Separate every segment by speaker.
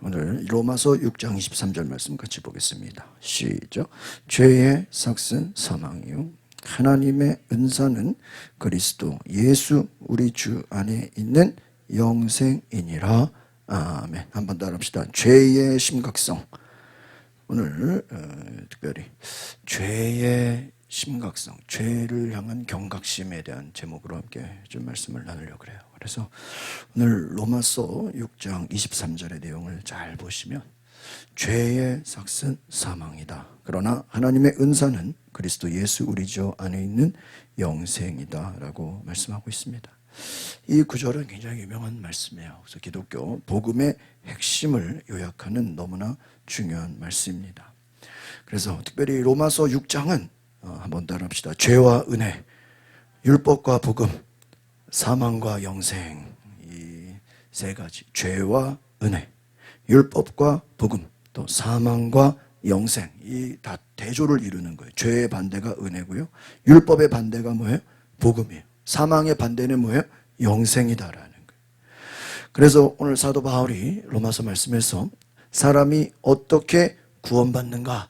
Speaker 1: 오늘 로마서 6장 23절 말씀 같이 보겠습니다. 시작. 죄의 삭은 사망이요 하나님의 은사는 그리스도 예수 우리 주 안에 있는 영생이니라. 아멘. 한번 더 합시다. 죄의 심각성. 오늘 특별히 죄의 심각성, 죄를 향한 경각심에 대한 제목으로 함께 좀 말씀을 나누려고 그래요. 그래서 오늘 로마서 6장 23절의 내용을 잘 보시면 죄의 삭은 사망이다. 그러나 하나님의 은사는 그리스도 예수 우리 주 안에 있는 영생이다 라고 말씀하고 있습니다. 이 구절은 굉장히 유명한 말씀이에요. 그래서 기독교 복음의 핵심을 요약하는 너무나 중요한 말씀입니다. 그래서 특별히 로마서 6장은 한번 따라합시다. 죄와 은혜, 율법과 복음, 사망과 영생, 이 세 가지, 죄와 은혜, 율법과 복음, 또 사망과 영생, 이 다 대조를 이루는 거예요. 죄의 반대가 은혜고요, 율법의 반대가 뭐예요? 복음이에요. 사망의 반대는 뭐예요? 영생이다라는 거예요. 그래서 오늘 사도 바울이 로마서 말씀에서 사람이 어떻게 구원받는가,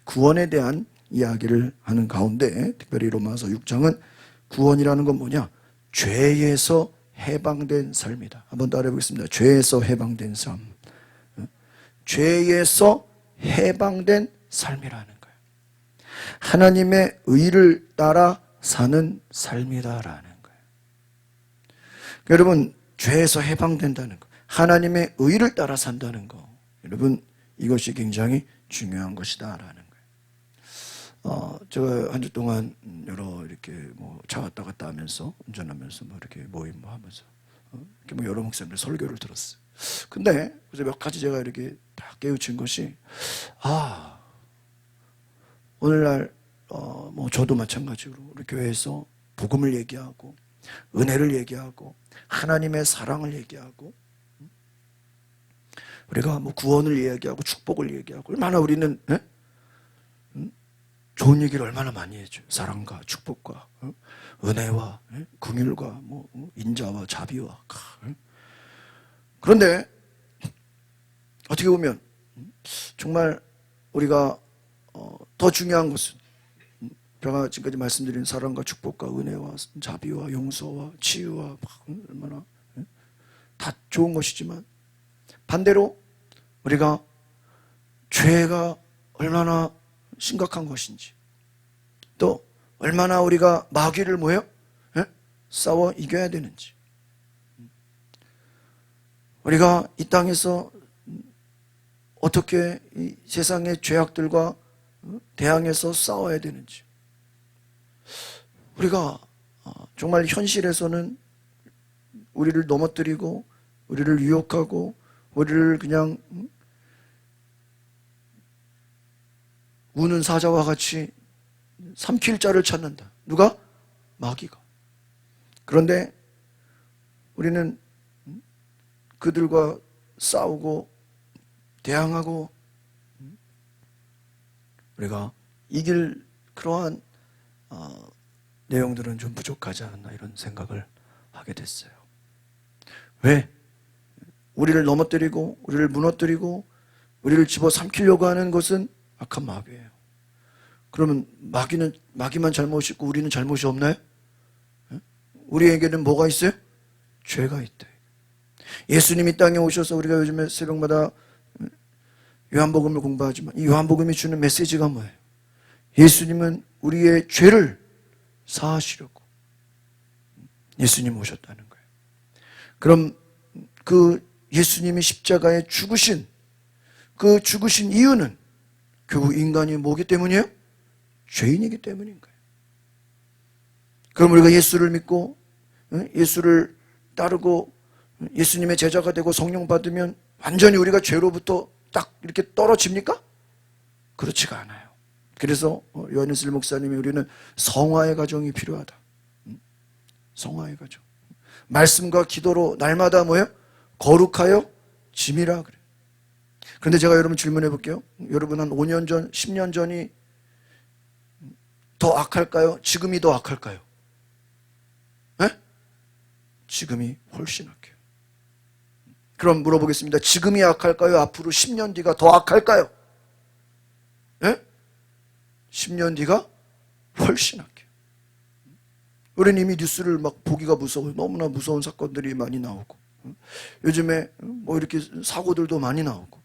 Speaker 1: 구원에 대한 이야기를 하는 가운데 특별히 로마서 6장은 구원이라는 건 뭐냐? 죄에서 해방된 삶이다. 한번 따라해 보겠습니다. 죄에서 해방된 삶. 죄에서 해방된 삶이라는 거예요. 하나님의 의를 따라 사는 삶이다라는 거예요. 여러분, 죄에서 해방된다는 거, 하나님의 의를 따라 산다는 거, 여러분 이것이 굉장히 중요한 것이다라는 거예요. 제가 한 주 동안 여러 이렇게 뭐 차 왔다 갔다 하면서 운전하면서 뭐 이렇게 모임 뭐 하면서 이렇게 뭐 여러 목사님들 설교를 들었어요. 근데 그래서 몇 가지 제가 이렇게 다 깨우친 것이 오늘날 뭐 저도 마찬가지로 우리 교회에서 복음을 얘기하고 은혜를 얘기하고 하나님의 사랑을 얘기하고 우리가 뭐 구원을 얘기하고 축복을 얘기하고 얼마나 우리는 좋은 얘기를 얼마나 많이 해줘요. 사랑과 축복과 은혜와 긍휼과 뭐 인자와 자비와. 그런데 어떻게 보면 정말 우리가 더 중요한 것은 제가 지금까지 말씀드린 사랑과 축복과 은혜와 자비와 용서와 치유와 얼마나 다 좋은 것이지만 반대로 우리가 죄가 얼마나 심각한 것인지, 또 얼마나 우리가 마귀를 뭐예요? 싸워 이겨야 되는지, 우리가 이 땅에서 어떻게 이 세상의 죄악들과 대항해서 싸워야 되는지, 우리가 정말 현실에서는 우리를 넘어뜨리고 우리를 유혹하고 우리를 그냥 우는 사자와 같이 삼킬 자를 찾는다. 누가? 마귀가. 그런데 우리는 그들과 싸우고 대항하고 우리가 이길 그러한 내용들은 좀 부족하지 않나 이런 생각을 하게 됐어요. 왜? 우리를 넘어뜨리고 우리를 무너뜨리고 우리를 집어삼키려고 하는 것은 악한 마귀예요. 그러면 마귀만 잘못이 있고 우리는 잘못이 없나요? 우리에게는 뭐가 있어요? 죄가 있다. 예수님이 땅에 오셔서 우리가 요즘에 새벽마다 요한복음을 공부하지만 이 요한복음이 주는 메시지가 뭐예요? 예수님은 우리의 죄를 사하시려고 예수님 오셨다는 거예요. 그럼 그 예수님이 십자가에 죽으신 그 죽으신 이유는 결국 인간이 뭐기 때문이에요? 죄인이기 때문인 거예요. 그럼 우리가 예수를 믿고 예수를 따르고 예수님의 제자가 되고 성령 받으면 완전히 우리가 죄로부터 딱 이렇게 떨어집니까? 그렇지가 않아요. 그래서 요한일스 목사님이 우리는 성화의 과정이 필요하다. 성화의 과정. 말씀과 기도로 날마다 뭐예요? 거룩하여 짐이라 그래요. 그런데 제가 여러분 질문해 볼게요. 여러분 한 5년 전, 10년 전이 더 악할까요? 지금이 더 악할까요? 에? 지금이 훨씬 악해요. 그럼 물어보겠습니다. 지금이 악할까요? 앞으로 10년 뒤가 더 악할까요? 예? 10년 뒤가 훨씬 악해요. 우리는 이미 뉴스를 막 보기가 무서워요. 너무나 무서운 사건들이 많이 나오고, 요즘에 뭐 이렇게 사고들도 많이 나오고,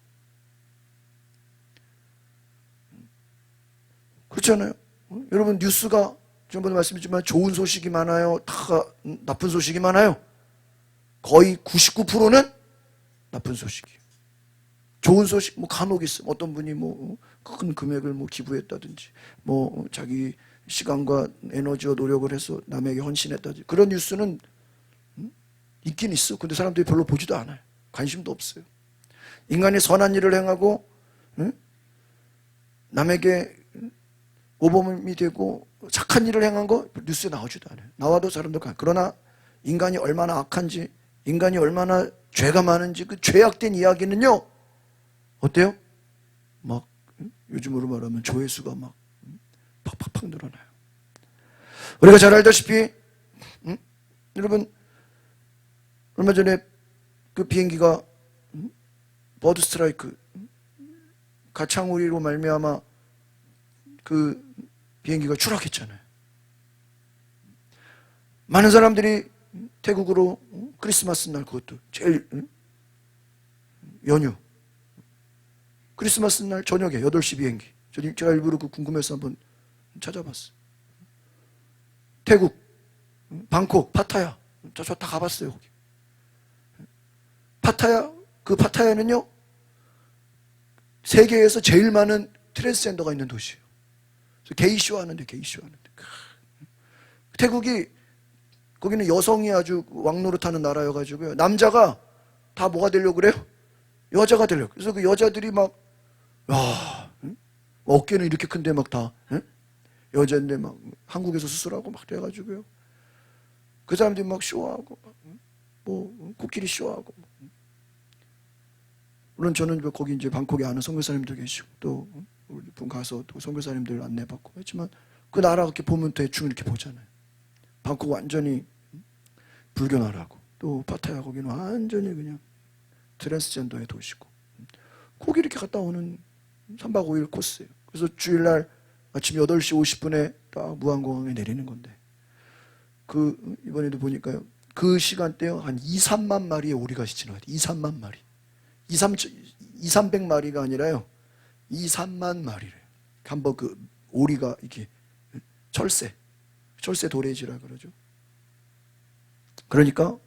Speaker 1: 그렇잖아요. 여러분, 뉴스가 전번에 말씀드렸지만 좋은 소식이 많아요? 다 나쁜 소식이 많아요? 거의 99%는 나쁜 소식이에요. 좋은 소식 뭐 간혹 있어요. 어떤 분이 뭐 큰 금액을 뭐 기부했다든지, 뭐 자기 시간과 에너지와 노력을 해서 남에게 헌신했다든지, 그런 뉴스는 있긴 있어. 근데 사람들이 별로 보지도 않아요. 관심도 없어요. 인간이 선한 일을 행하고 남에게 모범이 되고 착한 일을 행한 거 뉴스에 나오지도 않아요. 나와도 사람들 그러나 인간이 얼마나 악한지, 인간이 얼마나 죄가 많은지, 그 죄악된 이야기는요, 어때요? 막 요즘으로 말하면 조회수가 막 팍팍팍 늘어나요. 우리가 잘 알다시피 여러분, 얼마 전에 그 비행기가 버드 스트라이크, 가창우리로 말미암아 그 비행기가 추락했잖아요. 많은 사람들이 태국으로 크리스마스 날, 그것도 제일 연휴, 크리스마스 날 저녁에 8시 비행기. 제가 일부러 그 궁금해서 한번 찾아봤어요. 태국, 방콕, 파타야. 저 다 가봤어요, 거기. 파타야, 그 파타야는요, 세계에서 제일 많은 트랜스젠더가 있는 도시예요. 게이쇼 하는데, 게이쇼 하는데. 태국이, 거기는 여성이 아주 왕노릇하는 나라여가지고요, 남자가 다 뭐가 되려고 그래요? 여자가 되려고. 그래서 그 여자들이 막, 야, 어깨는 이렇게 큰데 막 다, 여자인데 막 한국에서 수술하고 막 돼가지고요. 그 사람들이 막 쇼하고, 뭐, 코끼리 쇼하고. 물론 저는 거기 이제 방콕에 아는 선교사님도 계시고, 또, 우리 분 가서 또 선교사님들 안내받고 했지만, 그 나라 이렇게 보면 대충 이렇게 보잖아요. 방콕 완전히 불교 나라고, 또 파타야 거기는 완전히 그냥 트랜스젠더의 도시고, 거기 이렇게 갔다 오는 3박 5일 코스예요. 그래서 주일날 아침 8시 50분에 딱 무안공항에 내리는 건데, 그 이번에도 보니까요, 그 시간대요 한 2, 3만 마리의 오리가 지나가요. 2, 3만 마리. 2, 300마리가 아니라요, 2, 3만 마리래요. 한번 그 오리가 이렇게 철새 도래지라 그러죠. 그러니까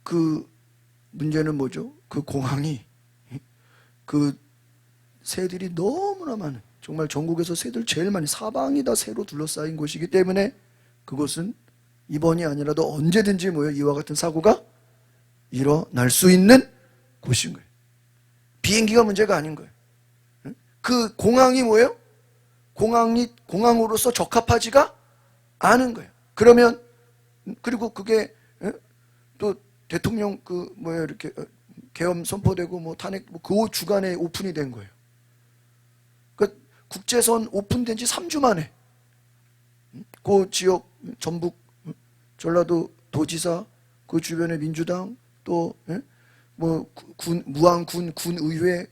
Speaker 1: 그 문제는 뭐죠? 그 공항이, 그 새들이 너무나 많은, 정말 전국에서 새들 제일 많이, 사방이 다 새로 둘러싸인 곳이기 때문에 그곳은 이번이 아니라도 언제든지 이와 같은 사고가 일어날 수 있는 곳인 거예요. 비행기가 문제가 아닌 거예요. 그 공항이 뭐예요? 공항으로서 적합하지가 않은 거예요. 그러면, 그리고 그게 또 대통령 이렇게 계엄 선포되고 뭐 탄핵, 그 주간에 오픈이 된 거예요. 그 국제선 오픈된 지 3주 만에 그 지역 전북 전라도 도지사, 그 주변의 민주당, 또 뭐 무안군 군의회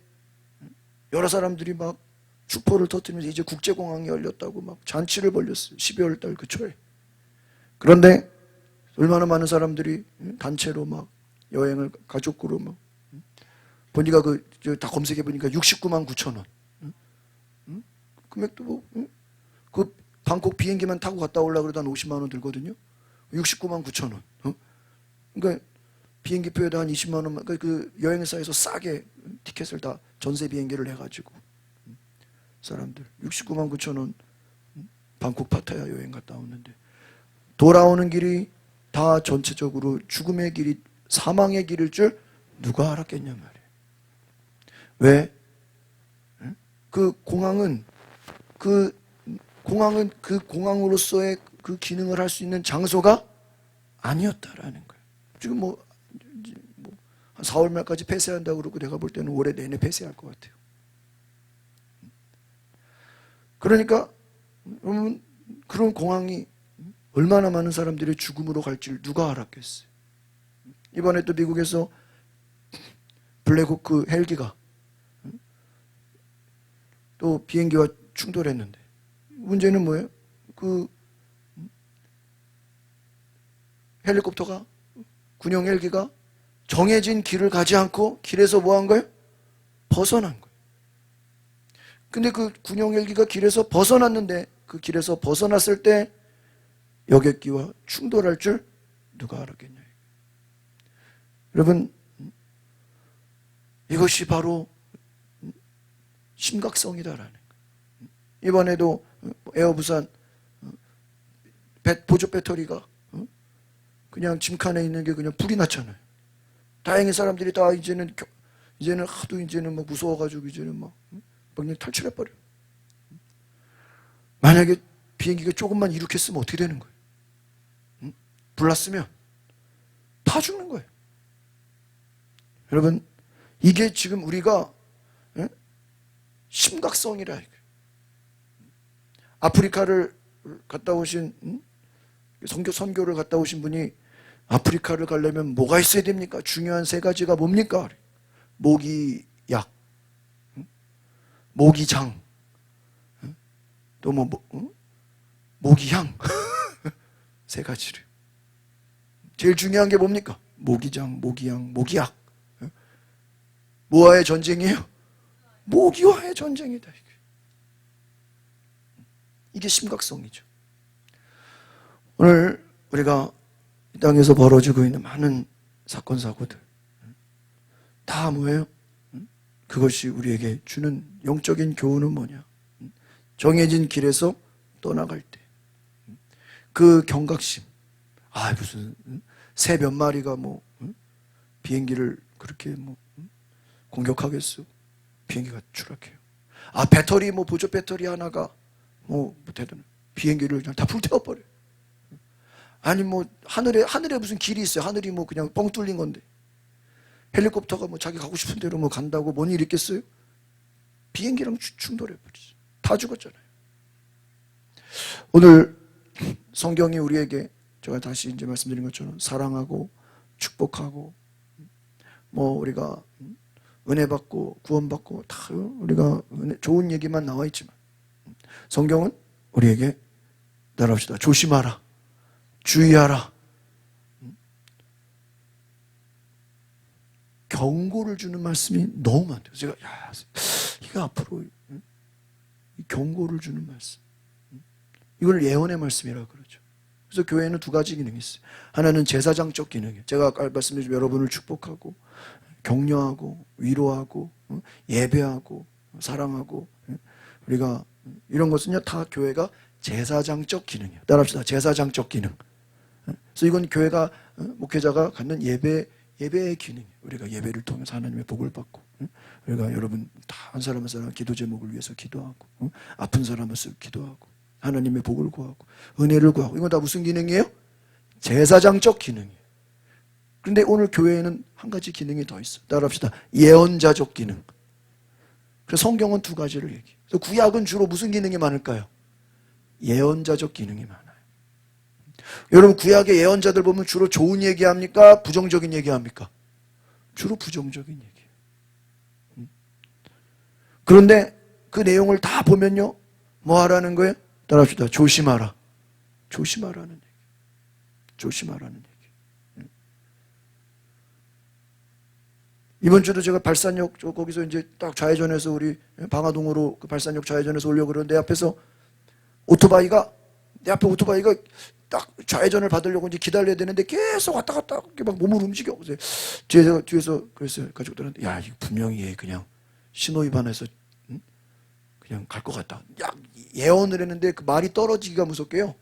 Speaker 1: 여러 사람들이 막 축포를 터뜨리면서 이제 국제공항이 열렸다고 막 잔치를 벌였어요. 12월 달 그 초에. 그런데 얼마나 많은 사람들이 단체로 막 여행을 가족으로 막, 보니까 다 검색해 보니까 69만 9천 원. 금액도 뭐, 그 방콕 비행기만 타고 갔다 오려고 그래도 한 50만 원 들거든요. 69만 9천 원. 그러니까 비행기표에다 한 20만 원만, 그 여행사에서 싸게 티켓을 다 전세 비행기를 해가지고 사람들 69만 9천 원 방콕 파타야 여행 갔다 오는데, 돌아오는 길이 다 전체적으로 죽음의 길이, 사망의 길일 줄 누가 알았겠냐 말이에요. 왜? 그 공항은 그 공항으로서의 그 기능을 할 수 있는 장소가 아니었다라는 거예요. 지금 한 4월 말까지 폐쇄한다고 그러고, 내가 볼 때는 올해 내내 폐쇄할 것 같아요. 그러니까 여러분, 그런 공항이 얼마나 많은 사람들이 죽음으로 갈지를 누가 알았겠어요. 이번에 또 미국에서 블랙호크 헬기가 또 비행기와 충돌했는데 문제는 뭐예요? 그 헬리콥터가 군용 헬기가 정해진 길을 가지 않고 길에서 뭐 한 거예요? 벗어난 거예요. 근데 그 군용 헬기가 길에서 벗어났는데 그 길에서 벗어났을 때 여객기와 충돌할 줄 누가 알았겠냐. 여러분, 이것이 바로 심각성이다라는 거예요. 이번에도 에어부산 보조 배터리가 그냥 짐칸에 있는 게 그냥 불이 났잖아요. 다행히 사람들이 다 이제는 하도 이제는 막 무서워가지고 이제는 막 그냥 탈출해버려. 만약에 비행기가 조금만 이륙했으면 어떻게 되는 거예요? 불났으면 다 죽는 거예요. 여러분, 이게 지금 우리가 심각성이라 이거예요. 아프리카를 갔다 오신 선교를 갔다 오신 분이 아프리카를 가려면 뭐가 있어야 됩니까? 중요한 세 가지가 뭡니까? 모기약, 모기장, 또 모기향 세 가지를. 제일 중요한 게 뭡니까? 모기장, 모기향, 모기약. 뭐와의 전쟁이에요? 모기와의 전쟁이다. 이게 심각성이죠. 오늘 우리가 이 땅에서 벌어지고 있는 많은 사건 사고들 다 뭐예요? 그것이 우리에게 주는 영적인 교훈은 뭐냐? 정해진 길에서 떠나갈 때 그 경각심. 무슨 새 몇 마리가 비행기를 그렇게 공격하겠어? 비행기가 추락해요. 배터리 보조 배터리 하나가 대단해. 비행기를 그냥 다 불태워버려요. 아니 하늘에 무슨 길이 있어요. 하늘이 그냥 뻥 뚫린 건데 헬리콥터가 자기 가고 싶은 대로 간다고 뭔 일 있겠어요? 비행기랑 충돌해버리죠. 다 죽었잖아요. 오늘 성경이 우리에게 제가 다시 이제 말씀드린 것처럼 사랑하고 축복하고 우리가 은혜 받고 구원 받고 다 우리가 좋은 얘기만 나와 있지만 성경은 우리에게 따라합시다. 조심하라. 주의하라. 경고를 주는 말씀이 너무 많대요. 제가 이거 앞으로 경고를 주는 말씀. 이걸 예언의 말씀이라고 그러죠. 그래서 교회에는 두 가지 기능이 있어요. 하나는 제사장적 기능이에요. 제가 아까 말씀드린 여러분을 축복하고 격려하고 위로하고 예배하고 사랑하고 우리가 이런 것은요 다 교회가 제사장적 기능이에요. 따라합시다. 제사장적 기능. 그래서 이건 교회가 목회자가 갖는 예배의 기능이에요. 우리가 예배를 통해서 하나님의 복을 받고 우리가 여러분 다 한 사람 한 사람 기도 제목을 위해서 기도하고 아픈 사람을 쓰고 기도하고 하나님의 복을 구하고 은혜를 구하고 이건 다 무슨 기능이에요? 제사장적 기능이에요. 그런데 오늘 교회에는 한 가지 기능이 더 있어요. 따라합시다. 예언자적 기능. 그래서 성경은 두 가지를 얘기해요. 그래서 구약은 주로 무슨 기능이 많을까요? 예언자적 기능이 많아요. 여러분 구약의 예언자들 보면 주로 좋은 얘기합니까? 부정적인 얘기합니까? 주로 부정적인 얘기예요. 그런데 그 내용을 다 보면요 뭐 하라는 거예요? 따라합시다. 조심하라. 조심하라는 얘기. 조심하라는 얘기. 이번 주도 제가 발산역 거기서 이제 딱 좌회전해서 우리 방화동으로 그 발산역 좌회전해서 오려고 그러는데 내 앞에 오토바이가 딱 좌회전을 받으려고 이제 기다려야 되는데 계속 왔다 갔다 이렇게 막 몸을 움직여. 뒤에서 그랬어요. 가족들한테 이거 분명히 얘 그냥 신호 위반해서 그냥 갈 것 같다. 예언을 했는데 그 말이 떨어지기가 무섭게요.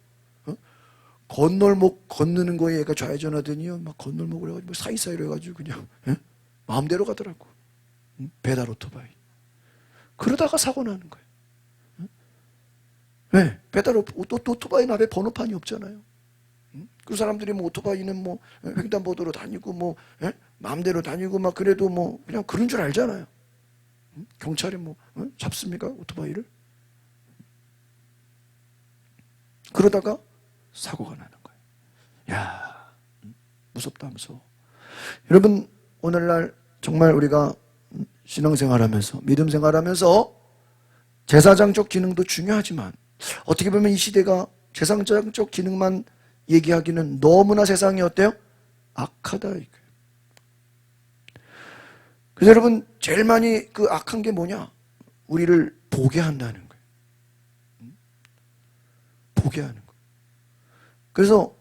Speaker 1: 건널목 건너는 거에 얘가 좌회전하더니요 막 건널목을 해가지고 사이사이로 해가지고 그냥 마음대로 가더라고. 배달 오토바이. 그러다가 사고 나는 거예요. 왜? 배달 오토바이는 앞에 번호판이 없잖아요. 그 사람들이 오토바이는 횡단보도로 다니고 마음대로 다니고 그래도 그냥 그런 줄 알잖아요. 경찰이 잡습니까? 오토바이를? 그러다가 사고가 나는 거예요. 무섭다 무서워. 여러분 오늘날 정말 우리가 신앙생활하면서 믿음 생활하면서 제사장적 기능도 중요하지만 어떻게 보면 이 시대가 제사장적 기능만 얘기하기는 너무나 세상이 어때요? 악하다 이거예요. 그래서 여러분 제일 많이 그 악한 게 뭐냐? 우리를 보게 한다는 거예요. 보게 하는 거예요. 그래서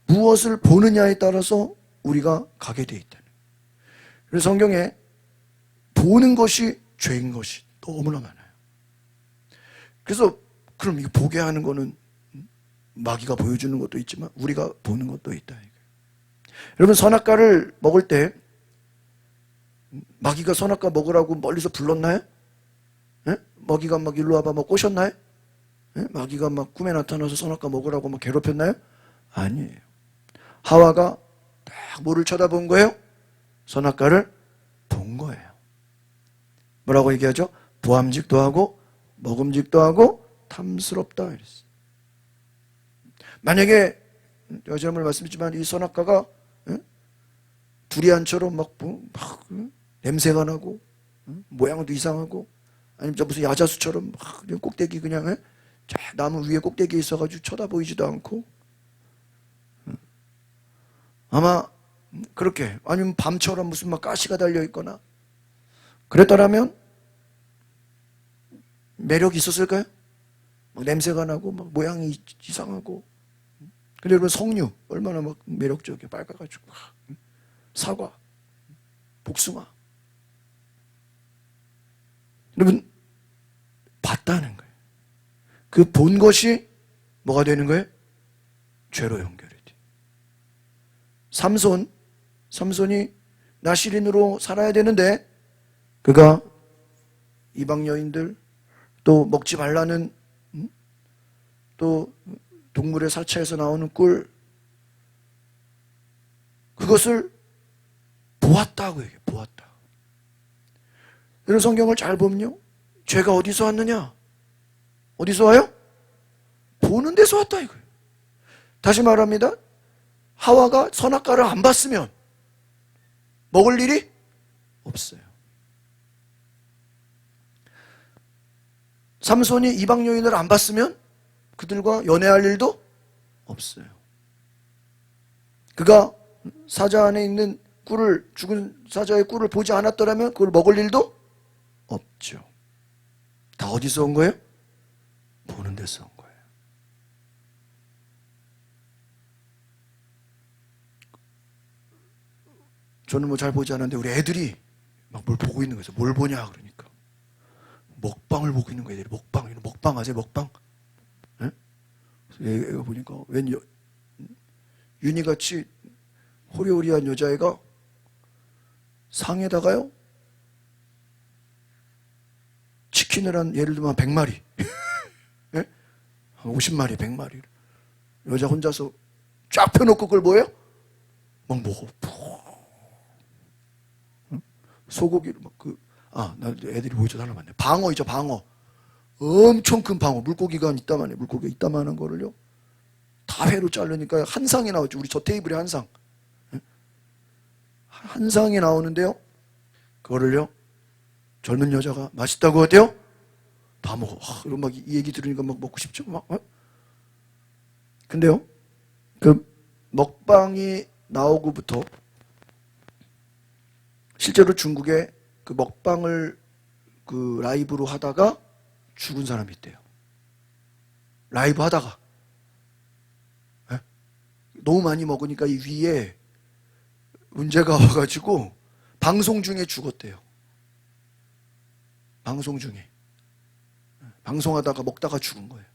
Speaker 1: 무엇을 보느냐에 따라서 우리가 가게 돼 있다는 거예요. 그래서 성경에 보는 것이 죄인 것이 너무나 많아요. 그래서 그럼 이거 보게 하는 거는 마귀가 보여주는 것도 있지만 우리가 보는 것도 있다 이거예요. 여러분 선악과를 먹을 때 마귀가 선악과 먹으라고 멀리서 불렀나요? 예? 마귀가 막 일로 와봐 막 꼬셨나요? 예? 마귀가 막 꿈에 나타나서 선악과 먹으라고 막 괴롭혔나요? 아니에요. 하와가 딱 뭐를 쳐다본 거예요? 선악과를 본 거예요. 뭐라고 얘기하죠? 보암직도 하고 먹음직도 하고 탐스럽다 이랬어요. 만약에 여전을 말씀드리지만 이 선악과가 두리안처럼 막 냄새가 나고 모양도 이상하고 아니면 저 무슨 야자수처럼 막 그냥 꼭대기 그냥 나무 위에 꼭대기에 있어가지고 쳐다보이지도 않고 아마 그렇게 아니면 밤처럼 무슨 막 가시가 달려있거나 그랬더라면 매력이 있었을까요? 막 냄새가 나고 막 모양이 이상하고 근데 여러분 석류 얼마나 막 매력적이에요. 빨가가지고 사과, 복숭아 여러분 봤다는 거예요. 그 본 것이 뭐가 되는 거예요? 죄로 연결이 돼요. 삼손이 나시린으로 살아야 되는데 그가 이방 여인들 또 먹지 말라는 또 동물의 사체에서 나오는 꿀 그것을 보았다고 얘기해요. 보았다. 이런 성경을 잘 보면요. 죄가 어디서 왔느냐? 어디서 와요? 보는 데서 왔다 이거예요. 다시 말합니다. 하와가 선악과를 안 봤으면 먹을 일이 없어요. 삼손이 이방 여인을 안 봤으면 그들과 연애할 일도 없어요. 그가 사자 안에 있는 꿀을 죽은 사자의 꿀을 보지 않았더라면 그걸 먹을 일도 없죠. 다 어디서 온 거예요? 보는 데서 온 거예요. 저는 뭐 잘 보지 않았는데 우리 애들이 막 뭘 보고 있는 거죠. 뭘 보냐 그러니까 먹방을 보고 있는 거예요. 먹방 아세요? 먹방? 네? 애가 보니까 웬 윤희같이 호리호리한 여자애가 상에다가요 치킨을 한 예를 들면 100마리 네? 50마리 100마리 여자 혼자서 쫙 펴놓고 그걸 뭐예요? 막 먹어. 소고기를 막 나 애들이 보여줘서 하나 맞네. 방어 있죠, 방어. 엄청 큰 방어. 물고기가 이따만해. 물고기가 이따만한 거를요. 다 회로 자르니까 한 상이 나오죠. 우리 저 테이블에 한 상. 한 상이 나오는데요. 그거를요. 젊은 여자가 맛있다고 하대요. 다 먹어. 이런 막 이 얘기 들으니까 막 먹고 싶죠. 막. 근데요. 그 먹방이 나오고부터 실제로 중국에 그 먹방을 그 라이브로 하다가 죽은 사람이 있대요. 라이브 하다가 네? 너무 많이 먹으니까 이 위에 문제가 와가지고 방송 중에 죽었대요. 방송 중에 방송하다가 먹다가 죽은 거예요.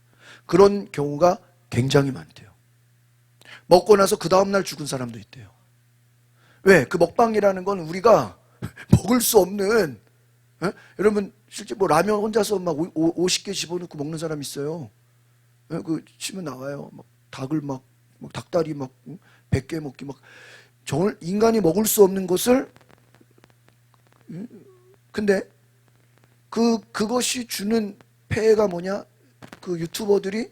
Speaker 1: 그런 경우가 굉장히 많대요. 먹고 나서 그 다음날 죽은 사람도 있대요. 왜? 그 먹방이라는 건 우리가 먹을 수 없는 여러분 실제 뭐 라면 혼자서 막 50개 집어넣고 먹는 사람 있어요. 그 치면 나와요. 막 닭을 막 닭다리 막 100개 먹기 막 정말 인간이 먹을 수 없는 것을 근데 그것이 주는 폐해가 뭐냐? 그 유튜버들이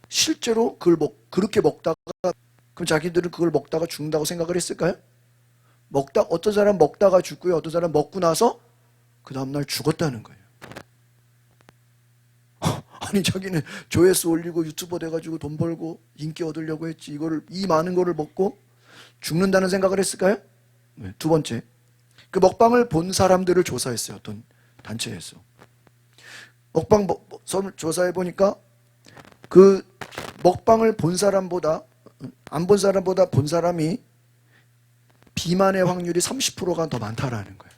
Speaker 1: 실제로 그걸 그렇게 먹다가 그럼 자기들은 그걸 먹다가 죽는다고 생각을 했을까요? 어떤 사람 먹다가 죽고요. 어떤 사람 먹고 나서 그 다음날 죽었다는 거예요. 아니 자기는 조회수 올리고 유튜버 돼가지고 돈 벌고 인기 얻으려고 했지, 이 많은 거를 먹고 죽는다는 생각을 했을까요? 네. 두 번째, 그 먹방을 본 사람들을 조사했어요. 어떤 단체에서 먹방 조사해 보니까 그 먹방을 본 사람보다 안 본 사람보다 본 사람이 비만의 확률이 30%가 더 많다라는 거예요.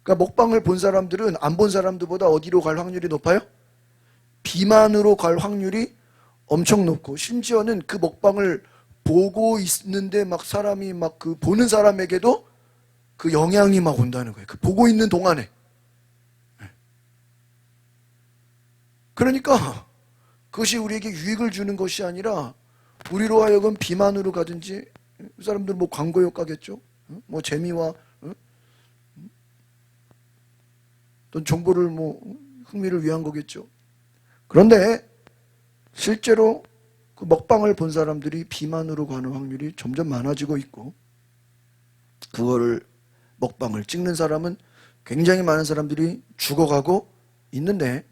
Speaker 1: 그러니까 먹방을 본 사람들은 안 본 사람들보다 어디로 갈 확률이 높아요? 비만으로 갈 확률이 엄청 높고, 심지어는 그 먹방을 보고 있는데 막 사람이 막 그 보는 사람에게도 그 영향이 막 온다는 거예요. 그 보고 있는 동안에. 그러니까 그것이 우리에게 유익을 주는 것이 아니라 우리로 하여금 비만으로 가든지, 그 사람들 뭐 광고 효과겠죠. 뭐 재미와 또 정보를 뭐 흥미를 위한 거겠죠. 그런데 실제로 그 먹방을 본 사람들이 비만으로 가는 확률이 점점 많아지고 있고, 그거를 먹방을 찍는 사람은 굉장히 많은 사람들이 죽어가고 있는데,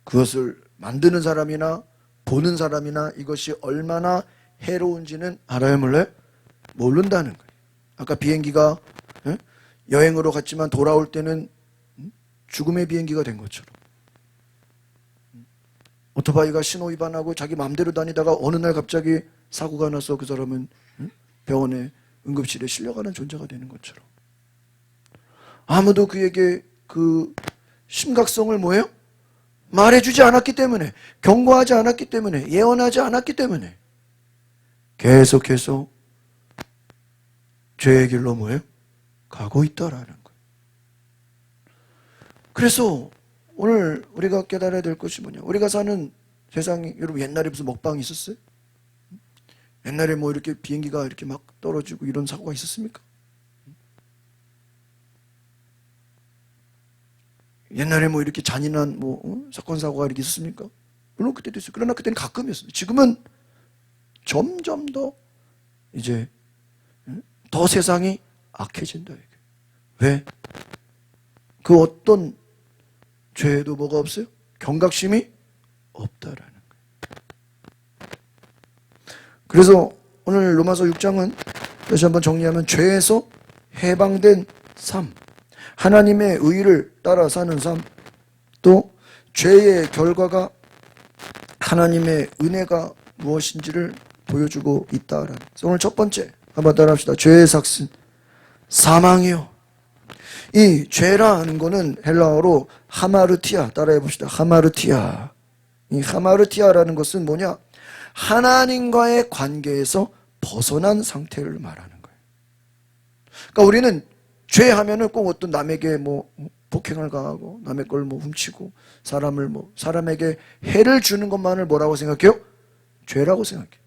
Speaker 1: 그것을 만드는 사람이나 보는 사람이나 이것이 얼마나 해로운지는 알아요, 몰라요? 모른다는 거예요. 아까 비행기가 여행으로 갔지만 돌아올 때는 죽음의 비행기가 된 것처럼, 오토바이가 신호 위반하고 자기 마음대로 다니다가 어느 날 갑자기 사고가 나서 그 사람은 병원에 응급실에 실려가는 존재가 되는 것처럼, 아무도 그에게 그 심각성을 뭐예요? 말해주지 않았기 때문에, 경고하지 않았기 때문에, 예언하지 않았기 때문에 계속해서 죄의 길로 뭐예요? 가고 있다라는 거예요. 그래서 오늘 우리가 깨달아야 될 것이 뭐냐, 우리가 사는 세상이, 여러분 옛날에 무슨 먹방이 있었어요? 옛날에 뭐 이렇게 비행기가 이렇게 막 떨어지고 이런 사고가 있었습니까? 옛날에 뭐 이렇게 잔인한 뭐 사건 사고가 이렇게 있었습니까? 물론 그때도 있어요. 그러나 그때는 가끔이었어요. 지금은 점점 더 이제 더 세상이 악해진다 이게. 왜? 그 어떤 죄에도 뭐가 없어요? 경각심이 없다라는 거예요. 그래서 오늘 로마서 6장은 다시 한번 정리하면, 죄에서 해방된 삶, 하나님의 의를 따라 사는 삶, 또 죄의 결과가 하나님의 은혜가 무엇인지를 보여주고 있다라는. 그래서 오늘 첫 번째 한번 따라합시다. 죄의 삭슨 사망이요. 이 죄라는 거는 헬라어로 하마르티아, 따라해 봅시다. 하마르티아. 이 하마르티아라는 것은 뭐냐? 하나님과의 관계에서 벗어난 상태를 말하는 거예요. 그러니까 우리는 죄하면은 꼭 어떤 남에게 뭐 폭행을 가하고 남의 걸 뭐 훔치고 사람에게 해를 주는 것만을 뭐라고 생각해요? 죄라고 생각해요.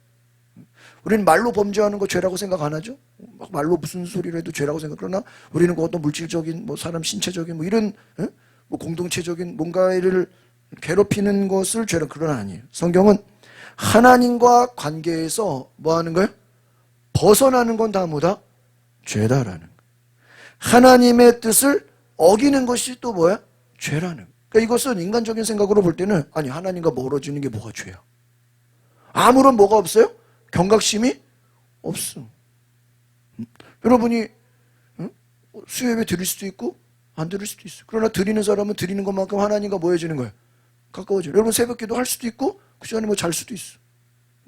Speaker 1: 우리는 말로 범죄하는 거 죄라고 생각 안 하죠? 막 말로 무슨 소리를 해도 죄라고 생각. 그러나 우리는 그 어떤 물질적인 뭐 사람 신체적인 뭐 이런 뭐 공동체적인 뭔가를 괴롭히는 것을 죄라, 그건 아니에요. 성경은 하나님과 관계에서 뭐 하는 거예요? 벗어나는 건 다 뭐다? 죄다라는 거예요. 하나님의 뜻을 어기는 것이 또 뭐야? 죄라는 거예요. 그러니까 이것은 인간적인 생각으로 볼 때는, 아니 하나님과 멀어지는 게 뭐가 죄야? 아무런 뭐가 없어요? 경각심이 없어. 여러분이 수요예배 드릴 수도 있고 안 드릴 수도 있어. 그러나 드리는 사람은 드리는 것만큼 하나님과 뭐 해지는 거예요? 가까워져요. 여러분 새벽기도 할 수도 있고 그 시간에 뭐 잘 수도 있어.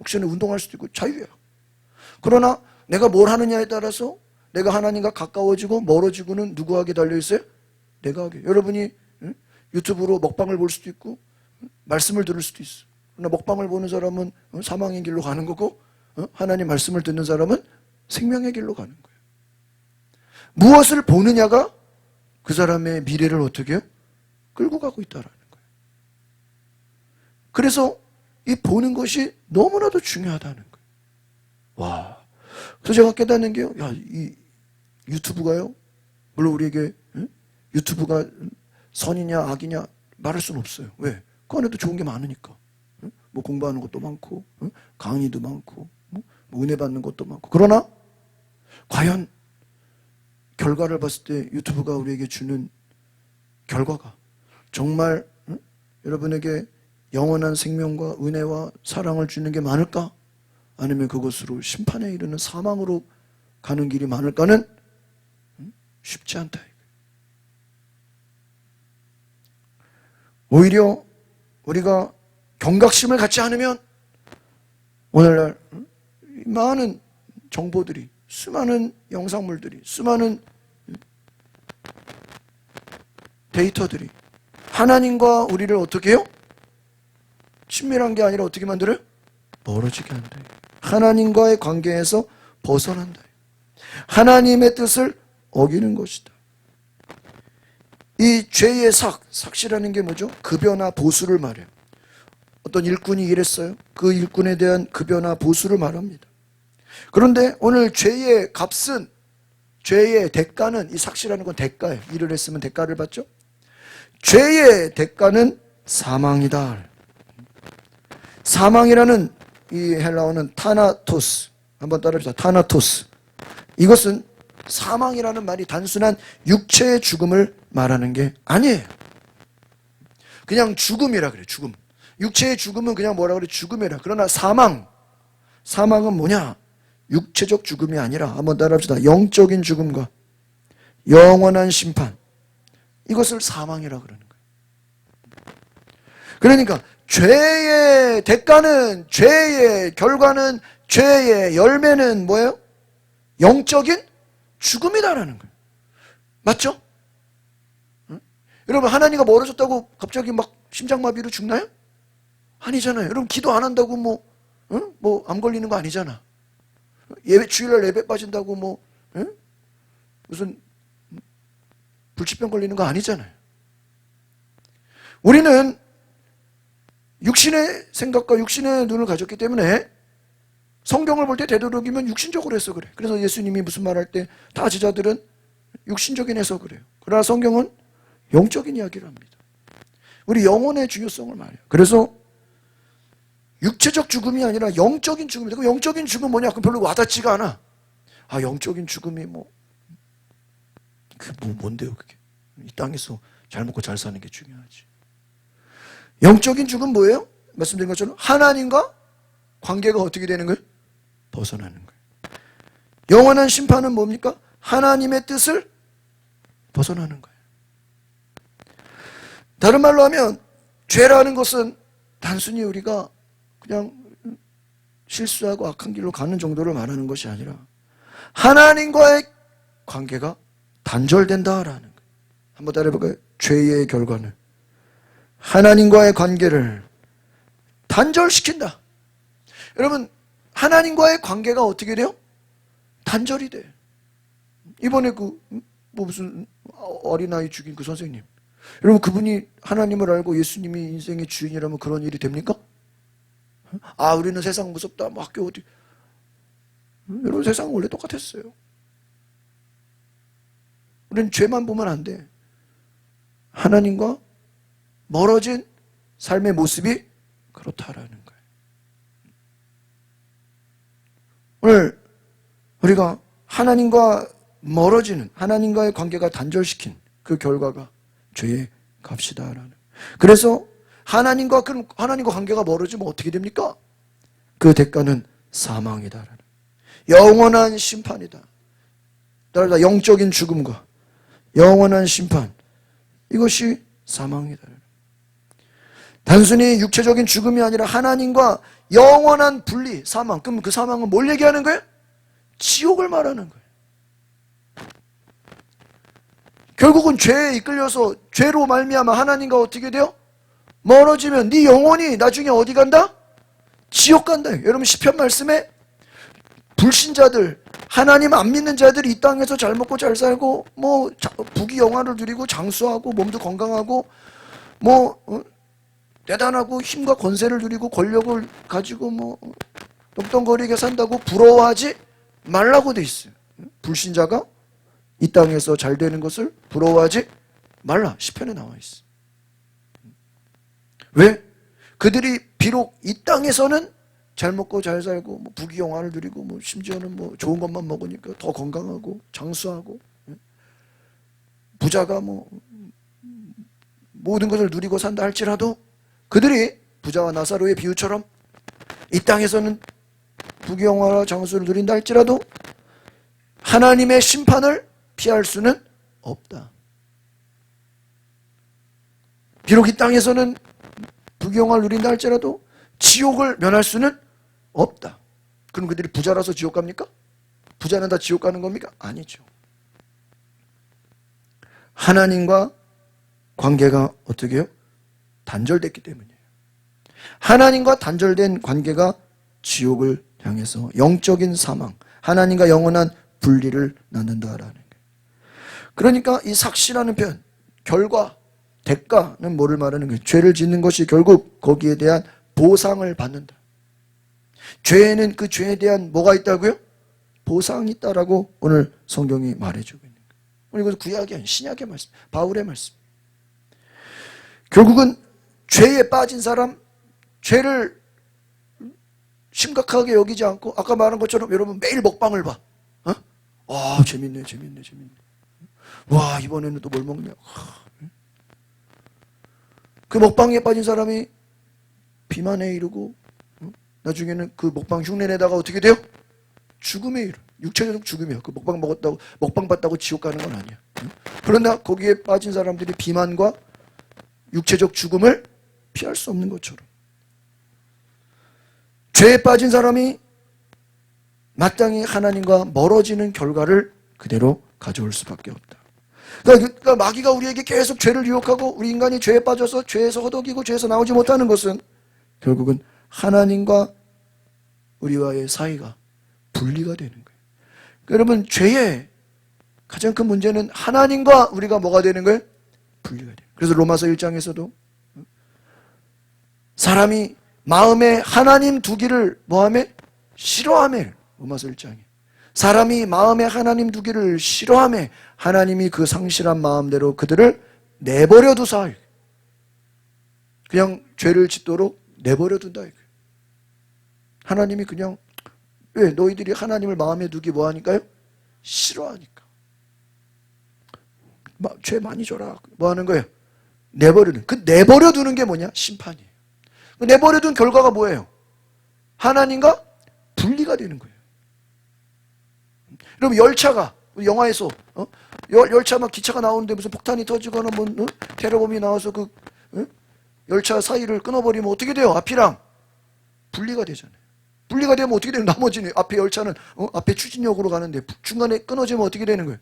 Speaker 1: 그 시간에 운동할 수도 있고 자유야. 그러나 내가 뭘 하느냐에 따라서 내가 하나님과 가까워지고 멀어지고는 누구에게 달려있어요? 내가 하게. 여러분이 유튜브로 먹방을 볼 수도 있고 말씀을 들을 수도 있어. 그러나 먹방을 보는 사람은 사망의 길로 가는 거고, 하나님 말씀을 듣는 사람은 생명의 길로 가는 거예요. 무엇을 보느냐가 그 사람의 미래를 어떻게 해요? 끌고 가고 있다라는 거예요. 그래서 이 보는 것이 너무나도 중요하다는 거예요. 와. 그래서 제가 깨닫는 게요, 야, 이 유튜브가요, 물론 우리에게 유튜브가 선이냐 악이냐 말할 수는 없어요. 왜? 그 안에도 좋은 게 많으니까. 뭐 공부하는 것도 많고, 강의도 많고, 뭐 은혜 받는 것도 많고. 그러나 과연 결과를 봤을 때 유튜브가 우리에게 주는 결과가 정말 여러분에게 영원한 생명과 은혜와 사랑을 주는 게 많을까? 아니면 그것으로 심판에 이르는 사망으로 가는 길이 많을까는 쉽지 않다. 오히려 우리가 경각심을 갖지 않으면 오늘날 많은 정보들이, 수많은 영상물들이, 수많은 데이터들이 하나님과 우리를 어떻게 해요? 친밀한 게 아니라 어떻게 만들어요? 멀어지게 한다. 하나님과의 관계에서 벗어난다. 하나님의 뜻을 어기는 것이다. 이 죄의 삭시라는 게 뭐죠? 급여나 보수를 말해요. 어떤 일꾼이 일했어요. 그 일꾼에 대한 급여나 보수를 말합니다. 그런데 오늘 죄의 값은, 죄의 대가는, 이 삭시라는 건 대가예요. 일을 했으면 대가를 받죠. 죄의 대가는 사망이다. 사망이라는 이 헬라어는 타나토스. 한번 따라합시다. 타나토스. 이것은 사망이라는 말이 단순한 육체의 죽음을 말하는 게 아니에요. 그냥 죽음이라 그래요. 죽음. 육체의 죽음은 그냥 뭐라 그래? 죽음이라. 그러나 사망은 뭐냐? 육체적 죽음이 아니라, 한번 따라합시다. 영적인 죽음과 영원한 심판. 이것을 사망이라 그러는 거예요. 그러니까 죄의 대가는, 죄의 결과는, 죄의 열매는 뭐예요? 영적인 죽음이다라는 거예요. 맞죠? 응? 여러분, 하나님과 멀어졌다고 갑자기 막 심장마비로 죽나요? 아니잖아요. 여러분, 기도 안 한다고 뭐 암 걸리는 거 아니잖아. 예배, 주일날 예배 빠진다고 무슨 불치병 걸리는 거 아니잖아요. 우리는 육신의 생각과 육신의 눈을 가졌기 때문에 성경을 볼 때 되도록이면 육신적으로 해서 그래. 그래서 예수님이 무슨 말할 때 다 제자들은 육신적인 해석을 해요. 그러나 성경은 영적인 이야기를 합니다. 우리 영혼의 중요성을 말해요. 그래서 육체적 죽음이 아니라 영적인 죽음이다. 그럼 영적인 죽음은 뭐냐? 그럼 별로 와닿지가 않아. 아, 영적인 죽음이 뭔데요, 그게? 이 땅에서 잘 먹고 잘 사는 게 중요하지. 영적인 죽음 뭐예요? 말씀드린 것처럼 하나님과 관계가 어떻게 되는 거예요? 벗어나는 거예요. 영원한 심판은 뭡니까? 하나님의 뜻을 벗어나는 거예요. 다른 말로 하면 죄라는 것은 단순히 우리가 그냥 실수하고 악한 길로 가는 정도를 말하는 것이 아니라 하나님과의 관계가 단절된다라는 거예요. 한번 따라해볼까요? 죄의 결과는 하나님과의 관계를 단절시킨다. 여러분, 하나님과의 관계가 어떻게 돼요? 단절이 돼. 이번에 무슨 어린아이 죽인 그 선생님, 여러분, 그분이 하나님을 알고 예수님이 인생의 주인이라면 그런 일이 됩니까? 아, 우리는 세상 무섭다, 뭐 학교 어디. 여러분, 세상은 원래 똑같았어요. 우리는 죄만 보면 안 돼. 하나님과 멀어진 삶의 모습이 그렇다라는 거예요. 오늘 우리가 하나님과 멀어지는, 하나님과의 관계가 단절시킨 그 결과가 죄의 값이다라는. 그래서 하나님과 관계가 멀어지면 어떻게 됩니까? 그 대가는 사망이다라는. 영원한 심판이다. 따라서 영적인 죽음과 영원한 심판, 이것이 사망이다. 단순히 육체적인 죽음이 아니라 하나님과 영원한 분리, 사망. 그럼 그 사망은 뭘 얘기하는 거예요? 지옥을 말하는 거예요. 결국은 죄에 이끌려서 죄로 말미암아 하나님과 어떻게 돼요? 멀어지면 네 영혼이 나중에 어디 간다? 지옥 간다. 여러분, 시편 말씀에 불신자들, 하나님 안 믿는 자들이 이 땅에서 잘 먹고 잘 살고 부귀영화를 누리고 장수하고 몸도 건강하고 대단하고 힘과 권세를 누리고 권력을 가지고 떵떵거리게 산다고 부러워하지 말라고 돼 있어요. 불신자가 이 땅에서 잘 되는 것을 부러워하지 말라. 시편에 나와 있어. 왜? 그들이 비록 이 땅에서는 잘 먹고 잘 살고 뭐 부귀영화를 누리고 뭐 심지어는 뭐 좋은 것만 먹으니까 더 건강하고 장수하고, 부자가 뭐 모든 것을 누리고 산다 할지라도 그들이 부자와 나사로의 비유처럼 이 땅에서는 부귀영화와 장수를 누린다 할지라도 하나님의 심판을 피할 수는 없다. 비록 이 땅에서는 부귀영화를 누린다 할지라도 지옥을 면할 수는 없다. 그럼 그들이 부자라서 지옥 갑니까? 부자는 다 지옥 가는 겁니까? 아니죠. 하나님과 관계가 어떻게 해요? 단절됐기 때문이에요. 하나님과 단절된 관계가 지옥을 향해서 영적인 사망, 하나님과 영원한 분리를 낳는다라는 거예요. 그러니까 이 삭시라는 표현, 결과, 대가는 뭐를 말하는 거예요? 죄를 짓는 것이 결국 거기에 대한 보상을 받는다. 죄에는 그 죄에 대한 뭐가 있다고요? 보상이 있다라고 오늘 성경이 말해주고 있는 거예요. 이것은 구약이 아닌 신약의 말씀, 바울의 말씀. 결국은 죄에 빠진 사람, 죄를 심각하게 여기지 않고 아까 말한 것처럼 여러분 매일 먹방을 봐. 재밌네. 와, 이번에는 또 뭘 먹냐. 그 먹방에 빠진 사람이 비만에 이르고 나중에는 그 먹방 흉내내다가 어떻게 돼요? 죽음에 이르. 육체적 죽음이야. 그 먹방 먹었다고, 먹방 봤다고 지옥 가는 건 아니야. 그러나 거기에 빠진 사람들이 비만과 육체적 죽음을 피할 수 없는 것처럼 죄에 빠진 사람이 마땅히 하나님과 멀어지는 결과를 그대로 가져올 수밖에 없다. 그러니까 마귀가 우리에게 계속 죄를 유혹하고 우리 인간이 죄에 빠져서 죄에서 허덕이고 죄에서 나오지 못하는 것은 결국은 하나님과 우리와의 사이가 분리가 되는 거예요. 그러니까 여러분, 죄의 가장 큰 문제는 하나님과 우리가 뭐가 되는 거예요? 분리가 돼요. 그래서 로마서 1장에서도 사람이 마음에 하나님 두기를 뭐하매? 싫어하매. 로마서 1장에 사람이 마음에 하나님 두기를 싫어하매 하나님이 그 상실한 마음대로 그들을 내버려 두사. 그냥 죄를 짓도록 내버려 둔다. 하나님이 그냥, 왜? 너희들이 하나님을 마음에 두기 뭐하니까요? 싫어하니까. 죄 많이 져라. 뭐 하는 거예요? 내버려두는. 그 내버려두는 게 뭐냐? 심판이에요. 그 내버려둔 결과가 뭐예요? 하나님과 분리가 되는 거예요. 여러분, 열차가 영화에서 열차 막 기차가 나오는데 무슨 폭탄이 터지거나 뭐 테러범이 나와서 그 열차 사이를 끊어버리면 어떻게 돼요? 앞이랑 분리가 되잖아요. 분리가 되면 어떻게 되는? 나머지는 앞에 열차는 앞에 추진력으로 가는데 중간에 끊어지면 어떻게 되는 거예요?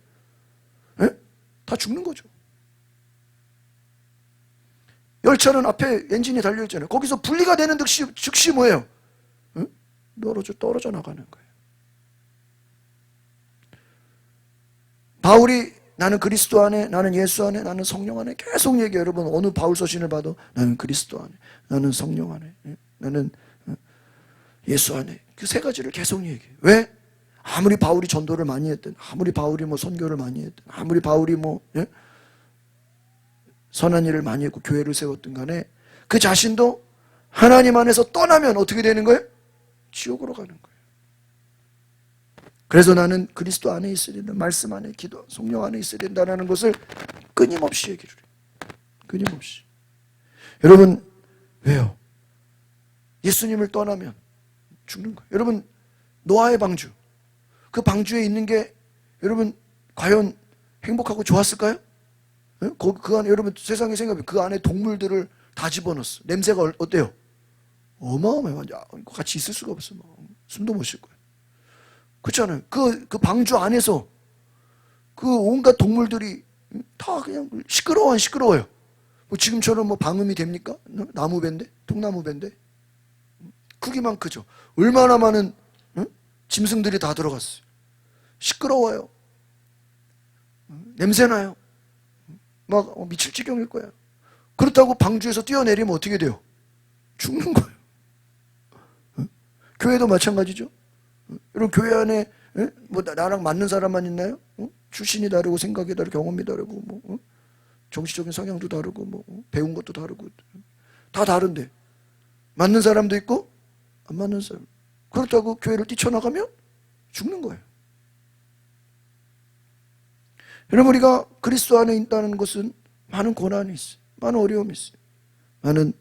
Speaker 1: 다 죽는 거죠. 열차는 앞에 엔진이 달려있잖아요. 거기서 분리가 되는 즉시 뭐예요? 떨어져 나가는 거예요. 바울이 나는 그리스도 안에, 나는 예수 안에, 나는 성령 안에 계속 얘기해요. 여러분, 어느 바울 서신을 봐도 나는 그리스도 안에, 나는 성령 안에, 나는 예수 안에. 그 세 가지를 계속 얘기해요. 왜? 아무리 바울이 전도를 많이 했든, 아무리 바울이 뭐 선교를 많이 했든, 아무리 바울이 뭐 선한 일을 많이 했고 교회를 세웠든 간에 그 자신도 하나님 안에서 떠나면 어떻게 되는 거예요? 지옥으로 가는 거예요. 그래서 나는 그리스도 안에 있어야 된다. 말씀 안에, 기도, 성령 안에 있어야 된다는 것을 끊임없이 얘기를 해요. 끊임없이. 여러분, 왜요? 예수님을 떠나면 죽는 거예요. 여러분, 노아의 방주, 그 방주에 있는 게 여러분 과연 행복하고 좋았을까요? 그 안에 여러분 세상에 생각해, 그 안에 동물들을 다 집어넣었어. 냄새가 어때요? 어마어마해요. 같이 있을 수가 없어. 숨도 못 쉴 거예요. 그렇잖아요. 그 방주 안에서 그 온갖 동물들이 다 그냥 시끄러워요. 뭐 지금처럼 뭐 방음이 됩니까? 나무배인데, 통나무배인데 크기만 크죠. 얼마나 많은 짐승들이 다 들어갔어요. 시끄러워요. 냄새나요. 막 미칠 지경일 거야. 그렇다고 방주에서 뛰어내리면 어떻게 돼요? 죽는 거예요. 교회도 마찬가지죠. 여러분, 교회 안에 뭐 나랑 맞는 사람만 있나요? 출신이 다르고 생각이 다르고 경험이 다르고 뭐 정치적인 성향도 다르고 뭐 배운 것도 다르고 다 다른데 맞는 사람도 있고 안 맞는 사람. 그렇다고 교회를 뛰쳐나가면 죽는 거예요. 여러분, 우리가 그리스도 안에 있다는 것은 많은 고난이 있어요. 많은 어려움이 있어요. 많은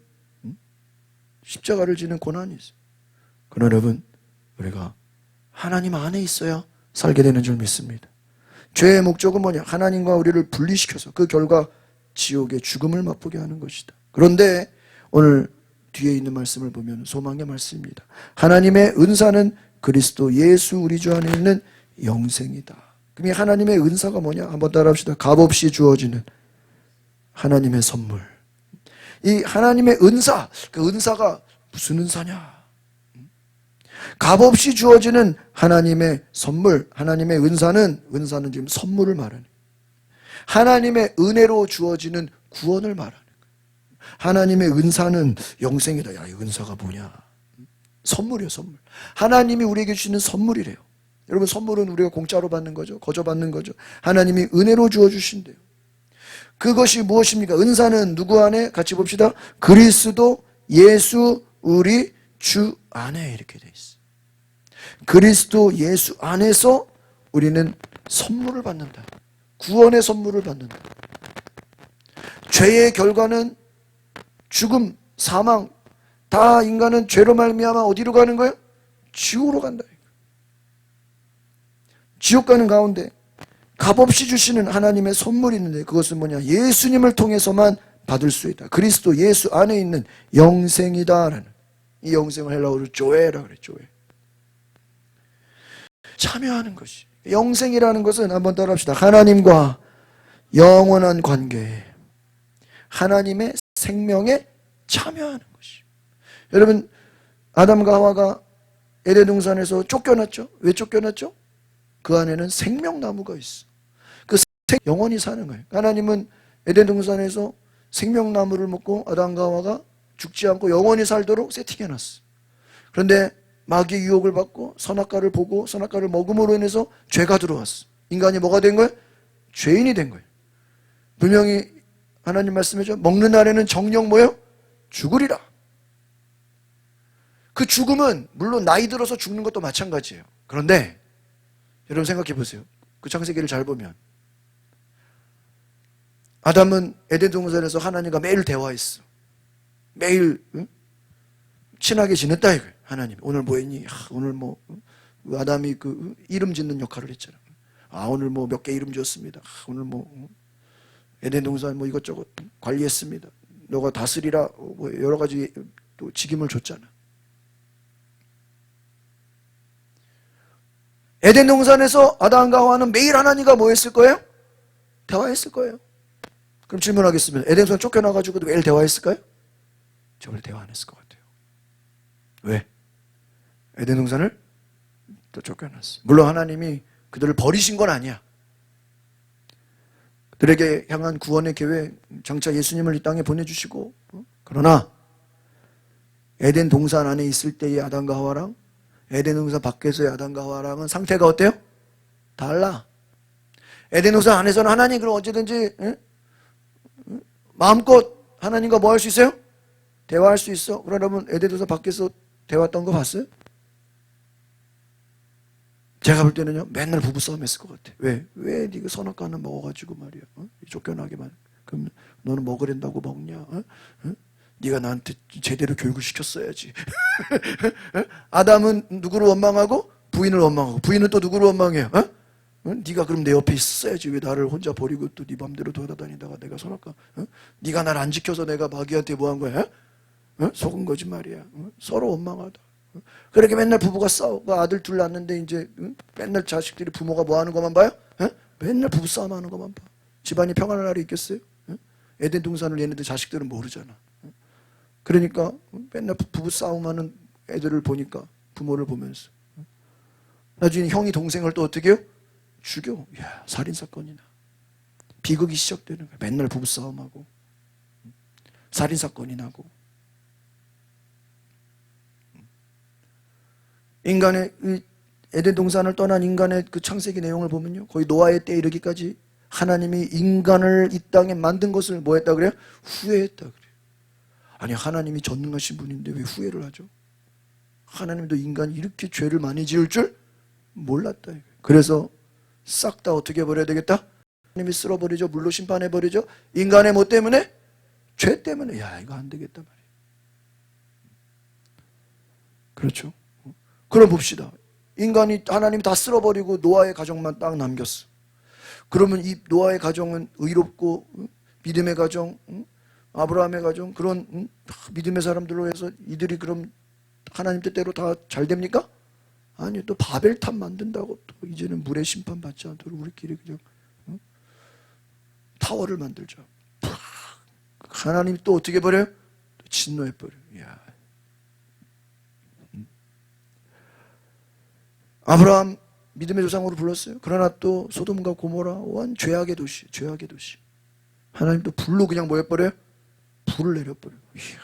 Speaker 1: 십자가를 지는 고난이 있어요. 그러나 여러분, 우리가 하나님 안에 있어야 살게 되는 줄 믿습니다. 죄의 목적은 뭐냐? 하나님과 우리를 분리시켜서 그 결과 지옥의 죽음을 맛보게 하는 것이다. 그런데 오늘 뒤에 있는 말씀을 보면 소망의 말씀입니다. 하나님의 은사는 그리스도 예수 우리 주 안에 있는 영생이다. 그럼 이 하나님의 은사가 뭐냐? 한번 따라합시다. 값없이 주어지는 하나님의 선물. 이 하나님의 은사, 그 은사가 무슨 은사냐? 값없이 주어지는 하나님의 선물, 하나님의 은사는 지금 선물을 말하는 거예요. 하나님의 은혜로 주어지는 구원을 말하는 거예요. 하나님의 은사는 영생이다. 야, 이 은사가 뭐냐? 선물이에요, 선물. 하나님이 우리에게 주시는 선물이래요. 여러분, 선물은 우리가 공짜로 받는 거죠. 거저 받는 거죠. 하나님이 은혜로 주어주신대요. 그것이 무엇입니까? 은사는 누구 안에? 같이 봅시다. 그리스도 예수 우리 주 안에 이렇게 돼 있어요. 그리스도 예수 안에서 우리는 선물을 받는다. 구원의 선물을 받는다. 죄의 결과는 죽음, 사망. 다 인간은 죄로 말미암아 어디로 가는 거예요? 지옥으로 간다. 지옥 가는 가운데 값없이 주시는 하나님의 선물이 있는데 그것은 뭐냐? 예수님을 통해서만 받을 수 있다. 그리스도 예수 안에 있는 영생이다라는, 이 영생을 헬라어로 조에라 그래. 조에. 참여하는 것이. 영생이라는 것은 한번 따라합시다. 하나님과 영원한 관계, 하나님의 생명에 참여하는 것이. 여러분, 아담과 하와가 에덴 동산에서 쫓겨났죠? 왜 쫓겨났죠? 그 안에는 생명나무가 있어. 그 영원히 사는 거예요. 하나님은 에덴 동산에서 생명나무를 먹고 아담과 하와가 죽지 않고 영원히 살도록 세팅해놨어. 그런데 마귀의 유혹을 받고 선악과를 보고 선악과를 먹음으로 인해서 죄가 들어왔어. 인간이 뭐가 된 거예요? 죄인이 된 거예요. 분명히 하나님 말씀이죠. 먹는 날에는 정녕 뭐예요? 죽으리라. 그 죽음은 물론 나이 들어서 죽는 것도 마찬가지예요. 그런데 여러분 생각해 보세요. 그 창세기를 잘 보면 아담은 에덴 동산에서 하나님과 매일 대화했어. 매일 친하게 지냈다 이거예요. 하나님 오늘 뭐 했니? 오늘 뭐 아담이 그 이름 짓는 역할을 했잖아. 오늘 뭐 몇 개 이름 지었습니다. 오늘 뭐 에덴 동산 뭐 이것저것 관리했습니다. 너가 다스리라 뭐 여러 가지 또 직임을 줬잖아. 에덴 동산에서 아담과 하와는 매일 하나님과 뭐 했을 거예요? 대화했을 거예요. 그럼 질문하겠습니다. 에덴 동산 쫓겨나가지고 매일 대화했을까요? 저걸 대화 안 했을 것 같아요. 왜? 에덴 동산을 또 쫓겨났어. 물론 하나님이 그들을 버리신 건 아니야. 그들에게 향한 구원의 계획, 장차 예수님을 이 땅에 보내주시고, 그러나 에덴 동산 안에 있을 때의 아담과 하와랑 에덴 동산 밖에서의 아담과 하와랑은 상태가 어때요? 달라. 에덴 동산 안에서는 하나님 그럼 언제든지 마음껏 하나님과 뭐 할 수 있어요? 대화할 수 있어. 그러나 여러분 에덴 동산 밖에서 대화했던 거 봤어요? 제가 볼 때는요 맨날 부부싸움 했을 것 같아. 왜 네가 선악과 하나 먹어가지고 말이야 쫓겨나기만. 그럼 너는 먹으랜다고 먹냐? 네가 나한테 제대로 교육을 시켰어야지. 아담은 누구를 원망하고? 부인을 원망하고. 부인은 또 누구를 원망해요? 네가 그럼 내 옆에 있어야지. 왜 나를 혼자 버리고 또 네 맘대로 돌아다니다가 내가 선악과? 네가 날 안 지켜서 내가 마귀한테 뭐 한 거야? 속은 거지 말이야. 서로 원망하다. 그렇게 맨날 부부가 싸우고 아들 둘 낳는데 이제 맨날 자식들이 부모가 뭐 하는 것만 봐요? 맨날 부부싸움 하는 것만 봐. 집안이 평안한 날이 있겠어요? 에덴 동산을 얘네들 자식들은 모르잖아. 그러니까 맨날 부부싸움하는 애들을 보니까 부모를 보면서 나중에 형이 동생을 또 어떻게 해요? 죽여. 야, 살인사건이나 비극이 시작되는 거야. 맨날 부부싸움하고 살인사건이 나고. 인간의 에덴 동산을 떠난 인간의 그 창세기 내용을 보면요 거의 노아의 때에 이르기까지 하나님이 인간을 이 땅에 만든 것을 뭐 했다 그래요? 후회했다 그래요. 아니 하나님이 전능하신 분인데 왜 후회를 하죠? 하나님도 인간이 이렇게 죄를 많이 지을 줄 몰랐다. 그래서 싹 다 어떻게 해버려야 되겠다? 하나님이 쓸어버리죠. 물로 심판해버리죠. 인간의 뭐 때문에? 죄 때문에. 야, 이거 안 되겠단 말이에요. 그렇죠. 그럼 봅시다. 인간이 하나님이 다 쓸어버리고 노아의 가정만 딱 남겼어. 그러면 이 노아의 가정은 의롭고 믿음의 가정, 아브라함의 가정, 그런 믿음의 사람들로 해서 이들이 그럼 하나님 뜻대로 다 잘 됩니까? 아니, 또 바벨탑 만든다고 또 이제는 물의 심판 받지 않도록 우리끼리 그냥 타워를 만들자. 하나님이 또 어떻게 버려요? 또 진노해버려요. 이야. 아브라함 믿음의 조상으로 불렀어요. 그러나 또 소돔과 고모라 완 죄악의 도시, 죄악의 도시. 하나님 또 불로 그냥 뭐 해버려요? 불을 내려버려요. 이야.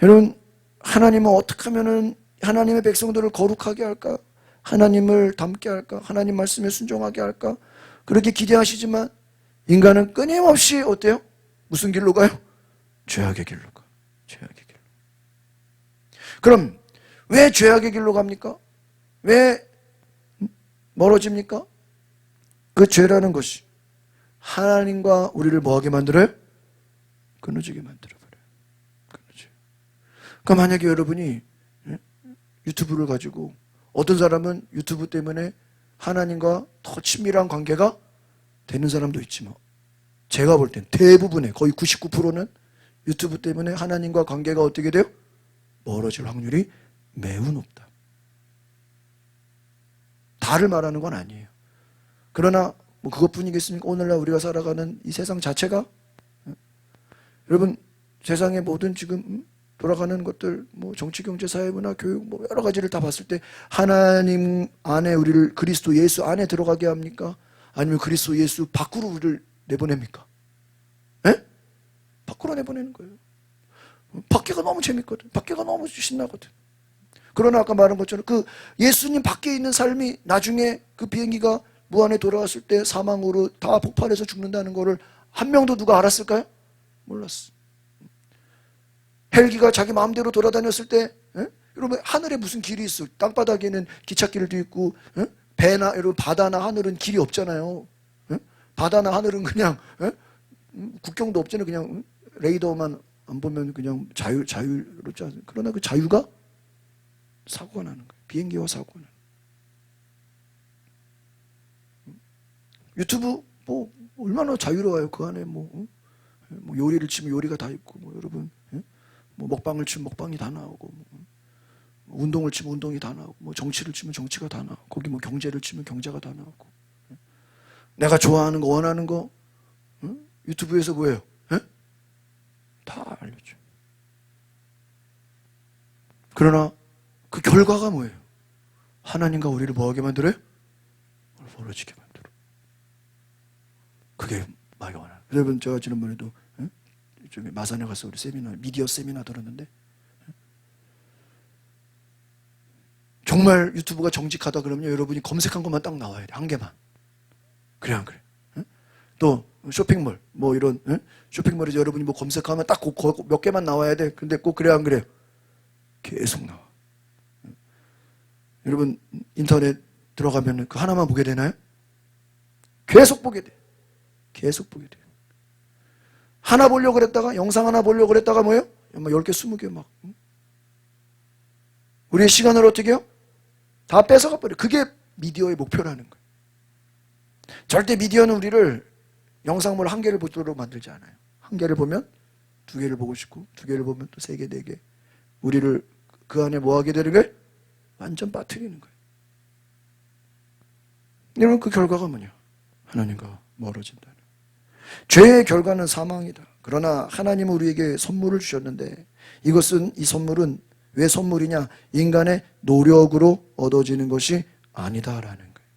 Speaker 1: 여러분, 하나님은 어떻게 하면은 하나님의 백성들을 거룩하게 할까? 하나님을 닮게 할까? 하나님 말씀에 순종하게 할까? 그렇게 기대하시지만 인간은 끊임없이 어때요? 무슨 길로 가요? 죄악의 길로 가. 죄악의 길로. 그럼 왜 죄악의 길로 갑니까? 왜 멀어집니까? 그 죄라는 것이 하나님과 우리를 뭐하게 만들어요? 끊어지게 만들어버려요. 끊어져요. 그러니까 만약에 여러분이 유튜브를 가지고 어떤 사람은 유튜브 때문에 하나님과 더 친밀한 관계가 되는 사람도 있지만 제가 볼 땐 대부분의 거의 99%는 유튜브 때문에 하나님과 관계가 어떻게 돼요? 멀어질 확률이 매우 높다. 다를 말하는 건 아니에요. 그러나 뭐 그것뿐이겠습니까? 오늘날 우리가 살아가는 이 세상 자체가 여러분 세상의 모든 지금 돌아가는 것들 뭐 정치, 경제, 사회, 문화, 교육 뭐 여러 가지를 다 봤을 때 하나님 안에 우리를 그리스도 예수 안에 들어가게 합니까? 아니면 그리스도 예수 밖으로 우리를 내보냅니까? 에? 밖으로 내보내는 거예요. 밖에가 너무 재밌거든. 밖에가 너무 신나거든. 그러나 아까 말한 것처럼 그 예수님 밖에 있는 삶이 나중에 그 비행기가 무한에 돌아왔을 때 사망으로 다 폭발해서 죽는다는 거를 한 명도 누가 알았을까요? 몰랐어. 헬기가 자기 마음대로 돌아다녔을 때 여러분 하늘에 무슨 길이 있어? 땅바닥에는 기찻길도 있고 배나 여러분 바다나 하늘은 길이 없잖아요. 바다나 하늘은 그냥 국경도 없잖아요. 그냥 레이더만 안 보면 그냥 자유롭지 않아요. 그러나 그 자유가 사고가 나는 거예요. 비행기와 사고가 나는 거예요. 유튜브 뭐 얼마나 자유로워요. 그 안에 뭐 요리를 치면 요리가 다 있고 뭐 여러분 뭐 먹방을 치면 먹방이 다 나오고 뭐 운동을 치면 운동이 다 나오고 뭐 정치를 치면 정치가 다 나오고 거기 뭐 경제를 치면 경제가 다 나오고 내가 좋아하는 거 원하는 거 유튜브에서 뭐예요? 다 알려줘. 그러나 그 결과가 뭐예요? 하나님과 우리를 뭐하게 만들어요? 멀어지게 만들어. 그게 마귀가 원하는. 여러분 제가 지난번에도 저기 마산에 가서 우리 세미나 미디어 세미나 들었는데 정말 유튜브가 정직하다 그러면 여러분이 검색한 것만 딱 나와야 돼. 한 개만. 그래 안 그래? 또 쇼핑몰 뭐 이런 쇼핑몰에서 여러분이 뭐 검색하면 딱 몇 개만 나와야 돼. 근데 꼭 그래 안 그래요? 계속 나와. 여러분 인터넷 들어가면 그 하나만 보게 되나요? 계속 보게 돼. 계속 보게 돼. 하나 보려고 그랬다가 영상 하나 보려고 그랬다가 뭐예요? 막 10개 20개 막 우리의 시간을 어떻게 해요? 다 뺏어가 버려. 그게 미디어의 목표라는 거예요. 절대 미디어는 우리를 영상물 한 개를 보도록 만들지 않아요. 한 개를 보면 두 개를 보고 싶고 두 개를 보면 또 3개, 4개 우리를 그 안에 뭐 하게 되는 거예요? 완전 빠뜨리는 거예요. 여러분 그 결과가 뭐냐? 하나님과 멀어진다는. 죄의 결과는 사망이다. 그러나 하나님은 우리에게 선물을 주셨는데 이것은 이 선물은 왜 선물이냐? 인간의 노력으로 얻어지는 것이 아니다라는 거예요.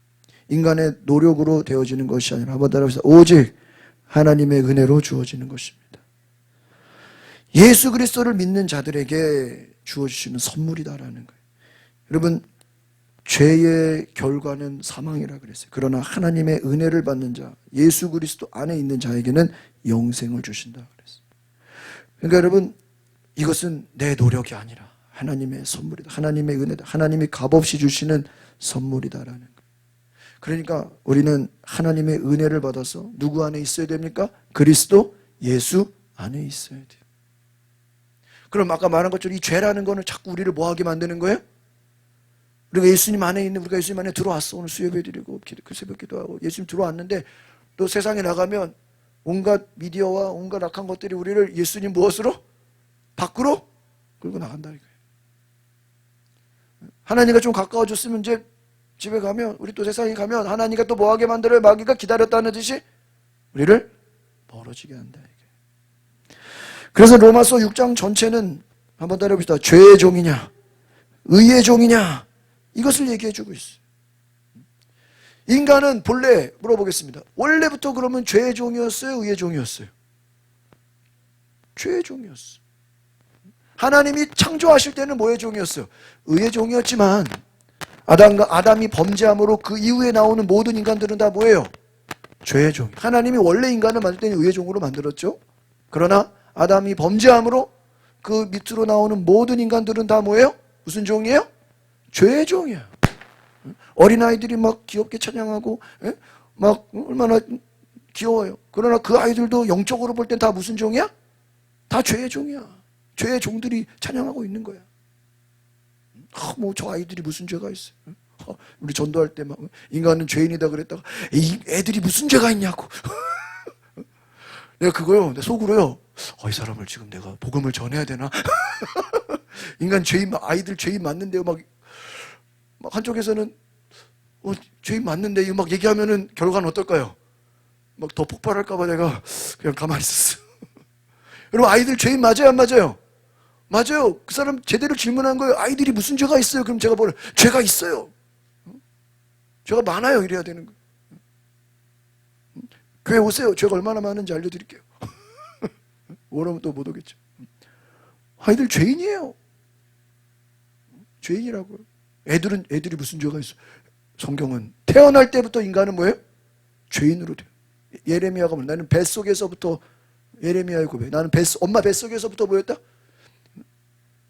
Speaker 1: 인간의 노력으로 되어지는 것이 아니라 한번 따라합시다. 오직 하나님의 은혜로 주어지는 것입니다. 예수 그리스도를 믿는 자들에게 주어주시는 선물이다라는 거예요. 여러분 죄의 결과는 사망이라 그랬어요. 그러나 하나님의 은혜를 받는 자, 예수 그리스도 안에 있는 자에게는 영생을 주신다 그랬어요. 그러니까 여러분 이것은 내 노력이 아니라 하나님의 선물이다. 하나님의 은혜다. 하나님이 값없이 주시는 선물이다라는 거예요. 그러니까 우리는 하나님의 은혜를 받아서 누구 안에 있어야 됩니까? 그리스도 예수 안에 있어야 돼요. 그럼 아까 말한 것처럼 이 죄라는 거는 자꾸 우리를 뭐하게 만드는 거예요? 우리가 예수님 안에 있는, 우리가 예수님 안에 들어왔어. 오늘 수요예배 드리고 그 새벽 기도하고 예수님 들어왔는데 또 세상에 나가면 온갖 미디어와 온갖 악한 것들이 우리를 예수님 무엇으로? 밖으로 끌고 나간다 이거예요. 하나님과 좀 가까워졌으면 이제 집에 가면, 우리 또 세상에 가면 하나님과 또 뭐하게 만들어요? 마귀가 기다렸다는 듯이 우리를 멀어지게 한다 이게. 그래서 로마서 6장 전체는 한번 따라해봅시다. 죄의 종이냐 의의 종이냐 이것을 얘기해주고 있어요. 인간은 본래, 물어보겠습니다. 원래부터 그러면 죄의 종이었어요? 의의 종이었어요? 죄의 종이었어요. 하나님이 창조하실 때는 뭐의 종이었어요? 의의 종이었지만 아담이 범죄함으로 그 이후에 나오는 모든 인간들은 다 뭐예요? 죄의 종. 하나님이 원래 인간을 만들 때는 의의 종으로 만들었죠. 그러나 아담이 범죄함으로 그 밑으로 나오는 모든 인간들은 다 뭐예요? 무슨 종이에요? 죄의 종이에요. 어린아이들이 막 귀엽게 찬양하고 막 얼마나 귀여워요. 그러나 그 아이들도 영적으로 볼 땐 다 무슨 종이야? 다 죄의 종이야. 죄의 종들이 찬양하고 있는 거야. 뭐 저 아이들이 무슨 죄가 있어요? 우리 전도할 때 막 인간은 죄인이다 그랬다가 이 애들이 무슨 죄가 있냐고. 내가 그거요, 내 속으로요. 이 사람을 지금 내가 복음을 전해야 되나? 인간 죄인, 아이들 죄인 맞는데요. 막 한쪽에서는 죄인 맞는데 이거 막 얘기하면은 결과는 어떨까요? 막 더 폭발할까봐 내가 그냥 가만히 있었어. 여러분 아이들 죄인 맞아요, 안 맞아요? 맞아요. 그 사람 제대로 질문한 거예요. 아이들이 무슨 죄가 있어요? 그럼 제가 뭐래? 죄가 있어요. 죄가 많아요. 이래야 되는 거예요. 교회 오세요. 죄가 얼마나 많은지 알려드릴게요. 오라면 또 못 오겠죠. 아이들 죄인이에요. 죄인이라고요. 애들이 무슨 죄가 있어요? 성경은 태어날 때부터 인간은 뭐예요? 죄인으로 돼요. 예레미야가 뭐 나는 뱃속에서부터, 예레미야의 고백, 나는 엄마 뱃속에서부터 뭐였다?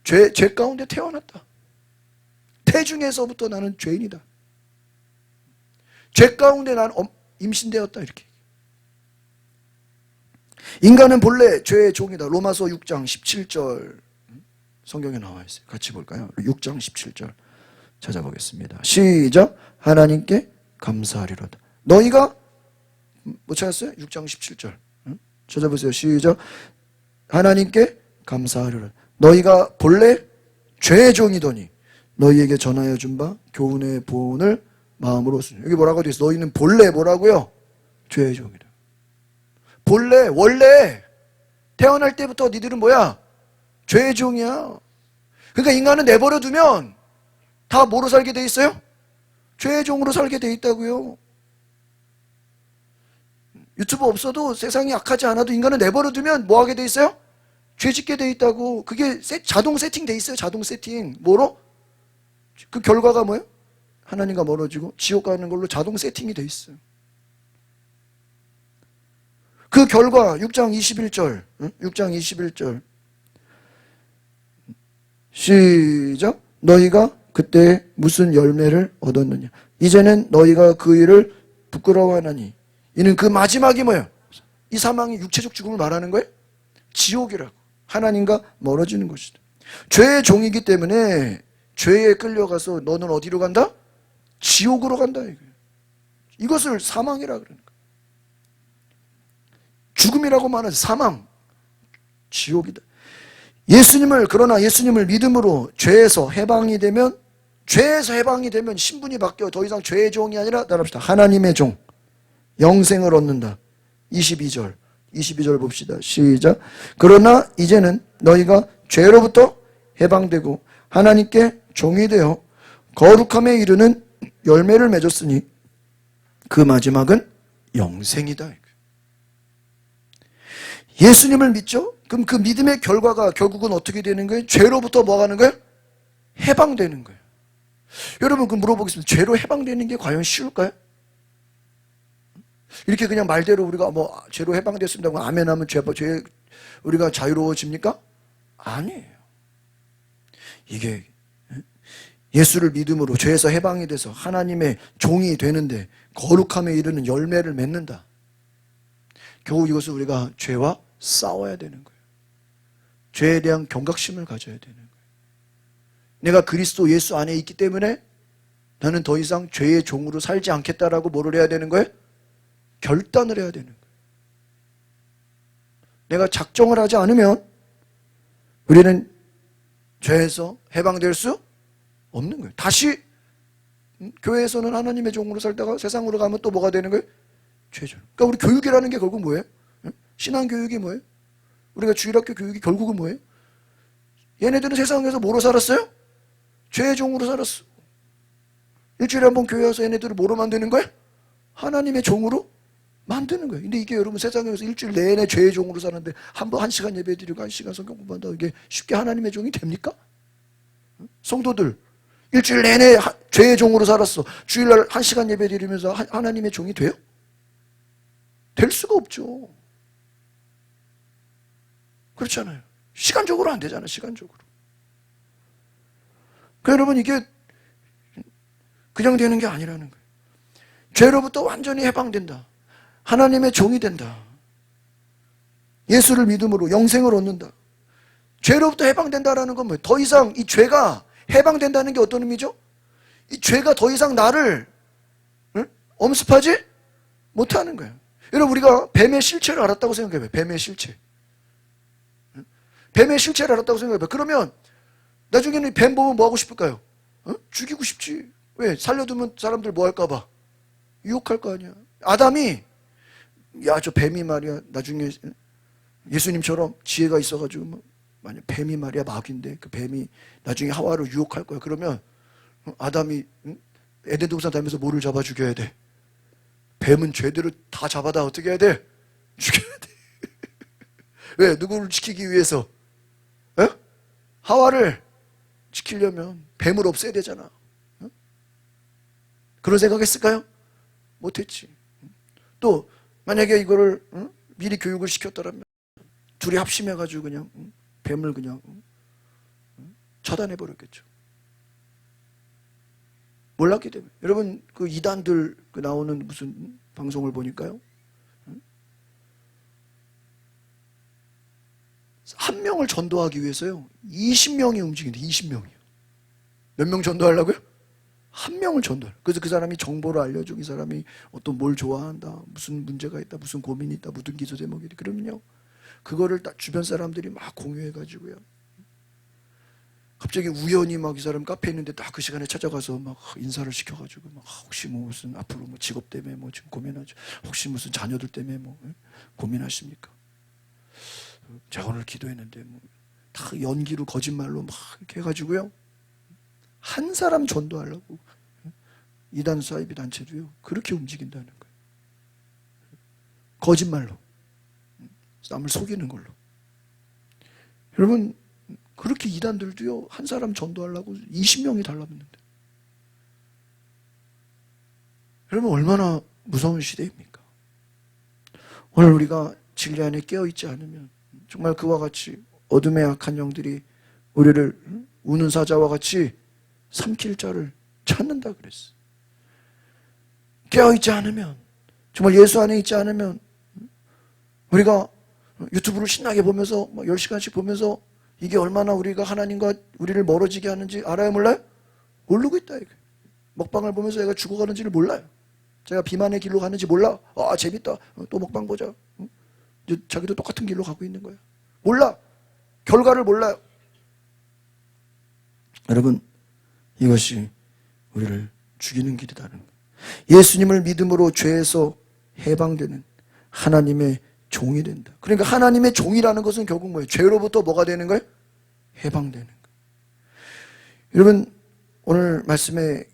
Speaker 1: 죄 가운데 태어났다. 태중에서부터 나는 죄인이다. 죄 가운데 나는 임신되었다. 이렇게. 인간은 본래 죄의 종이다. 로마서 6장 17절 성경에 나와 있어요. 같이 볼까요? 6장 17절 찾아보겠습니다. 시작. 하나님께 감사하리로다. 너희가 뭐 찾았어요? 6장 17절 찾아보세요. 시작. 하나님께 감사하리로다. 너희가 본래 죄의 종이더니 너희에게 전하여 준 바 교훈의 보온을 마음으로 쓰니. 여기 뭐라고 되어 있어? 너희는 본래 뭐라고요? 죄의 종이다. 본래, 원래 태어날 때부터 니들은 뭐야? 죄의 종이야. 그러니까 인간은 내버려 두면 다 뭐로 살게 돼 있어요? 죄의 종으로 살게 돼 있다고요. 유튜브 없어도 세상이 악하지 않아도 인간은 내버려 두면 뭐 하게 돼 있어요? 죄 짓게 돼 있다고. 그게 자동 세팅 돼 있어요. 자동 세팅. 뭐로? 그 결과가 뭐예요? 하나님과 멀어지고 지옥 가는 걸로 자동 세팅이 돼 있어요. 그 결과 6장 21절 6장 21절 시작. 너희가 그때 무슨 열매를 얻었느냐. 이제는 너희가 그 일을 부끄러워하나니 이는 그 마지막이 뭐예요? 이 사망이 육체적 죽음을 말하는 거예요? 지옥이라고. 하나님과 멀어지는 것이다. 죄의 종이기 때문에 죄에 끌려가서 너는 어디로 간다? 지옥으로 간다 이거예요. 이것을 사망이라 그러는 거예요. 죽음이라고 말하는 사망, 지옥이다. 그러나 예수님을 믿음으로 죄에서 해방이 되면 신분이 바뀌어 더 이상 죄의 종이 아니라 따라합시다. 하나님의 종, 영생을 얻는다. 22절 봅시다. 시작. 그러나 이제는 너희가 죄로부터 해방되고 하나님께 종이 되어 거룩함에 이르는 열매를 맺었으니 그 마지막은 영생이다. 예수님을 믿죠? 그럼 그 믿음의 결과가 결국은 어떻게 되는 거예요? 죄로부터 뭐 하는 거예요? 해방되는 거예요. 여러분 그 물어보겠습니다. 죄로 해방되는 게 과연 쉬울까요? 이렇게 그냥 말대로 우리가 뭐 죄로 해방됐습니다. 아멘하면 우리가 자유로워집니까? 아니에요. 이게 예수를 믿음으로 죄에서 해방이 돼서 하나님의 종이 되는데 거룩함에 이르는 열매를 맺는다. 결국 이것을 우리가 죄와 싸워야 되는 거예요. 죄에 대한 경각심을 가져야 되는 거예요. 내가 그리스도 예수 안에 있기 때문에 나는 더 이상 죄의 종으로 살지 않겠다라고 뭐를 해야 되는 거예요? 결단을 해야 되는 거예요. 내가 작정을 하지 않으면 우리는 죄에서 해방될 수 없는 거예요. 다시 교회에서는 하나님의 종으로 살다가 세상으로 가면 또 뭐가 되는 거예요? 죄죠. 그러니까 우리 교육이라는 게 결국 뭐예요? 신앙교육이 뭐예요? 우리가 주일학교 교육이 결국은 뭐예요? 얘네들은 세상에서 뭐로 살았어요? 죄의 종으로 살았어. 일주일에 한 번 교회 와서 얘네들을 뭐로 만드는 거예요? 하나님의 종으로 만드는 거예요. 근데 이게 여러분 세상에서 일주일 내내 죄의 종으로 사는데 한 시간 예배 드리고 1시간 성경 공부한다. 이게 쉽게 하나님의 종이 됩니까? 성도들 일주일 내내 죄의 종으로 살았어. 주일날 1시간 예배 드리면서 하나님의 종이 돼요? 될 수가 없죠. 그렇잖아요. 시간적으로 안 되잖아요. 시간적으로. 그러니까 여러분 이게 그냥 되는 게 아니라는 거예요. 죄로부터 완전히 해방된다. 하나님의 종이 된다. 예수를 믿음으로 영생을 얻는다. 죄로부터 해방된다라는 건 뭐예요? 더 이상 이 죄가 해방된다는 게 어떤 의미죠? 이 죄가 더 이상 나를 엄습하지 못하는 거예요. 여러분 우리가 뱀의 실체를 알았다고 생각해봐요. 뱀의 실체. 뱀의 실체를 알았다고 생각해봐요. 그러면 나중에는 뱀 보면 뭐 하고 싶을까요? 죽이고 싶지. 왜? 살려두면 사람들 뭐 할까 봐. 유혹할 거 아니야. 아담이 야, 저 뱀이 말이야. 나중에 예수님처럼 지혜가 있어가지고 만약 뱀이 말이야 마귀인데 그 뱀이 나중에 하와를 유혹할 거야. 그러면 아담이 에덴 동산 다니면서 뭐를 잡아 죽여야 돼? 뱀은 죄대로 다 잡아다 어떻게 해야 돼? 죽여야 돼. 왜? 누구를 지키기 위해서? 에? 하와를 지키려면 뱀을 없애야 되잖아. 그런 생각했을까요? 못했지. 또 만약에 이거를 미리 교육을 시켰더라면 둘이 합심해가지고 그냥 뱀을 그냥 차단해버렸겠죠. 몰랐기 때문에. 여러분 그 이단들 그 나오는 무슨 방송을 보니까요. 한 명을 전도하기 위해서요. 20명이 움직인대. 20명이요. 몇 명 전도하려고요? 한 명을 전도해요. 그래서 그 사람이 정보를 알려주고 이 사람이 어떤 뭘 좋아한다, 무슨 문제가 있다, 무슨 고민이 있다, 무슨 기도 제목이 있다. 그러면요. 그거를 딱 주변 사람들이 막 공유해가지고요. 갑자기 우연히 막 이 사람 카페에 있는데 딱 그 시간에 찾아가서 막 인사를 시켜가지고 막 혹시 뭐 무슨 앞으로 뭐 직업 때문에 뭐 지금 고민하죠. 혹시 무슨 자녀들 때문에 뭐 고민하십니까? 제가 오늘 기도했는데 뭐 다 연기로 거짓말로 막 이렇게 해가지고요. 한 사람 전도하려고 이단 사이비 단체도요. 그렇게 움직인다는 거예요. 거짓말로. 남을 속이는 걸로. 여러분 그렇게 이단들도요. 한 사람 전도하려고 20명이 달라붙는데. 여러분 얼마나 무서운 시대입니까? 오늘 우리가 진리 안에 깨어있지 않으면 정말 그와 같이 어둠의 악한 영들이 우리를 우는 사자와 같이 삼킬 자를 찾는다 그랬어. 깨어있지 않으면 정말 예수 안에 있지 않으면 우리가 유튜브를 신나게 보면서 10시간씩 보면서 이게 얼마나 우리가 하나님과 우리를 멀어지게 하는지 알아요 몰라요? 모르고 있다 이게. 먹방을 보면서 얘가 죽어가는지를 몰라요. 제가 비만의 길로 가는지 몰라. 아 재밌다. 또 먹방 보자. 이제 자기도 똑같은 길로 가고 있는 거야. 몰라. 결과를 몰라요. 여러분 이것이 우리를 죽이는 길이라는 거예요. 예수님을 믿음으로 죄에서 해방되는 하나님의 종이 된다. 그러니까 하나님의 종이라는 것은 결국 뭐예요? 죄로부터 뭐가 되는 거예요? 해방되는 거예요. 여러분 오늘 말씀의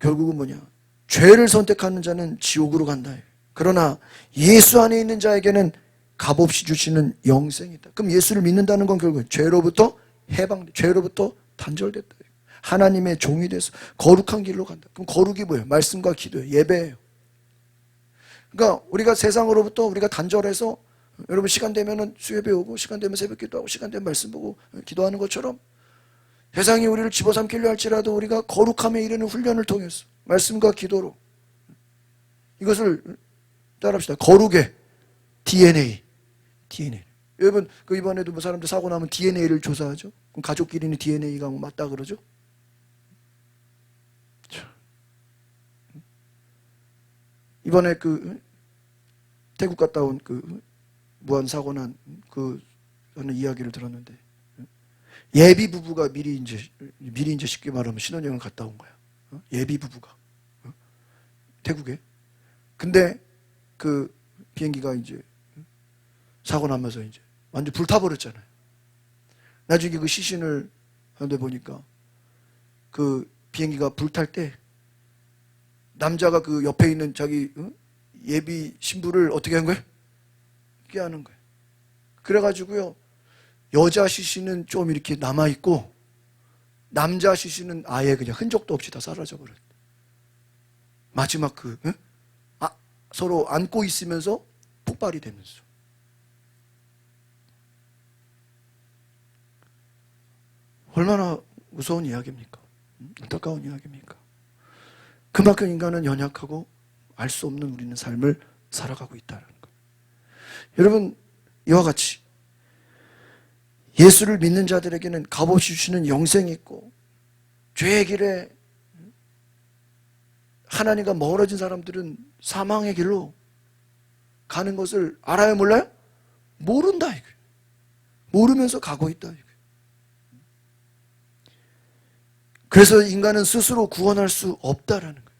Speaker 1: 결국은 뭐냐? 죄를 선택하는 자는 지옥으로 간다. 그러나 예수 안에 있는 자에게는 값없이 주시는 영생이 있다. 그럼 예수를 믿는다는 건 결국 죄로부터 해방돼. 죄로부터 단절됐다. 하나님의 종이 돼서 거룩한 길로 간다. 그럼 거룩이 뭐예요? 말씀과 기도예요. 예배예요. 그러니까 우리가 세상으로부터 우리가 단절해서 여러분 시간 되면은 수요예배 오고 시간 되면 새벽 기도하고 시간 되면 말씀 보고 기도하는 것처럼 세상이 우리를 집어삼키려 할지라도 우리가 거룩함에 이르는 훈련을 통해서 말씀과 기도로 이것을 따라합시다. 거룩의 DNA. 여러분 그 이번에도 뭐 사람들 사고 나면 DNA를 조사하죠. 그럼 가족끼리는 DNA가 뭐 맞다 그러죠. 이번에 그 태국 갔다 온 그 무한 사고 난 그 하는 이야기를 들었는데 예비 부부가 미리 이제 쉽게 말하면 신혼여행을 갔다 온 거야. 예비 부부가 태국에. 근데 그 비행기가 이제 사고 나면서 이제 완전 불타버렸잖아요. 나중에 그 시신을 하는데 보니까 그 비행기가 불탈 때 남자가 그 옆에 있는 자기 예비 신부를 어떻게 한 거예요? 깨하는 거예요. 그래가지고요, 여자 시신은 좀 이렇게 남아있고 남자 시신은 아예 그냥 흔적도 없이 다 사라져버렸어요. 마지막 서로 안고 있으면서 폭발이 되면서. 얼마나 무서운 이야기입니까? 안타까운 이야기입니까? 그만큼 인간은 연약하고 알 수 없는 우리는 삶을 살아가고 있다는 거예요. 여러분, 이와 같이 예수를 믿는 자들에게는 값없이 주시는 영생이 있고, 죄의 길에 하나님과 멀어진 사람들은 사망의 길로 가는 것을 알아요, 몰라요? 모른다 이거예요. 모르면서 가고 있다 이거예요. 그래서 인간은 스스로 구원할 수 없다라는 거예요.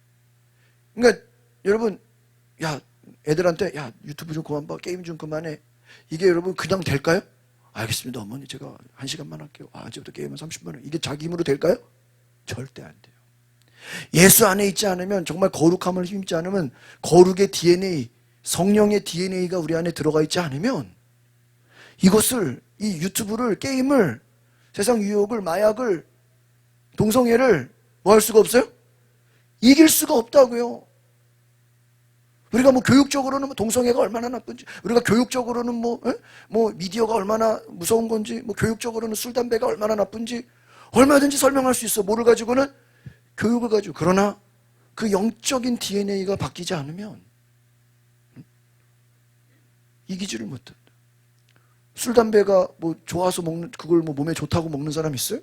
Speaker 1: 그러니까 여러분, 야 애들한테 야 유튜브 좀 그만 봐, 게임 좀 그만해, 이게 여러분 그냥 될까요? 알겠습니다 어머니, 제가 1시간만 할게요. 이제부터 게임은 30분 원. 이게 자기 힘으로 될까요? 절대 안 돼요. 예수 안에 있지 않으면, 정말 거룩함을 힘입지 않으면, 거룩의 DNA, 성령의 DNA가 우리 안에 들어가 있지 않으면 이것을, 이 유튜브를, 게임을, 세상 유혹을, 마약을, 동성애를 뭐 할 수가 없어요? 이길 수가 없다고요. 우리가 뭐 교육적으로는 뭐 동성애가 얼마나 나쁜지, 우리가 교육적으로는 뭐 미디어가 얼마나 무서운 건지, 뭐 교육적으로는 술, 담배가 얼마나 나쁜지 얼마든지 설명할 수 있어. 뭐를 가지고는? 교육을 가지고. 그러나 그 영적인 DNA가 바뀌지 않으면 이기지를 못한다. 술, 담배가 뭐 좋아서 먹는, 그걸 뭐 몸에 좋다고 먹는 사람 있어요?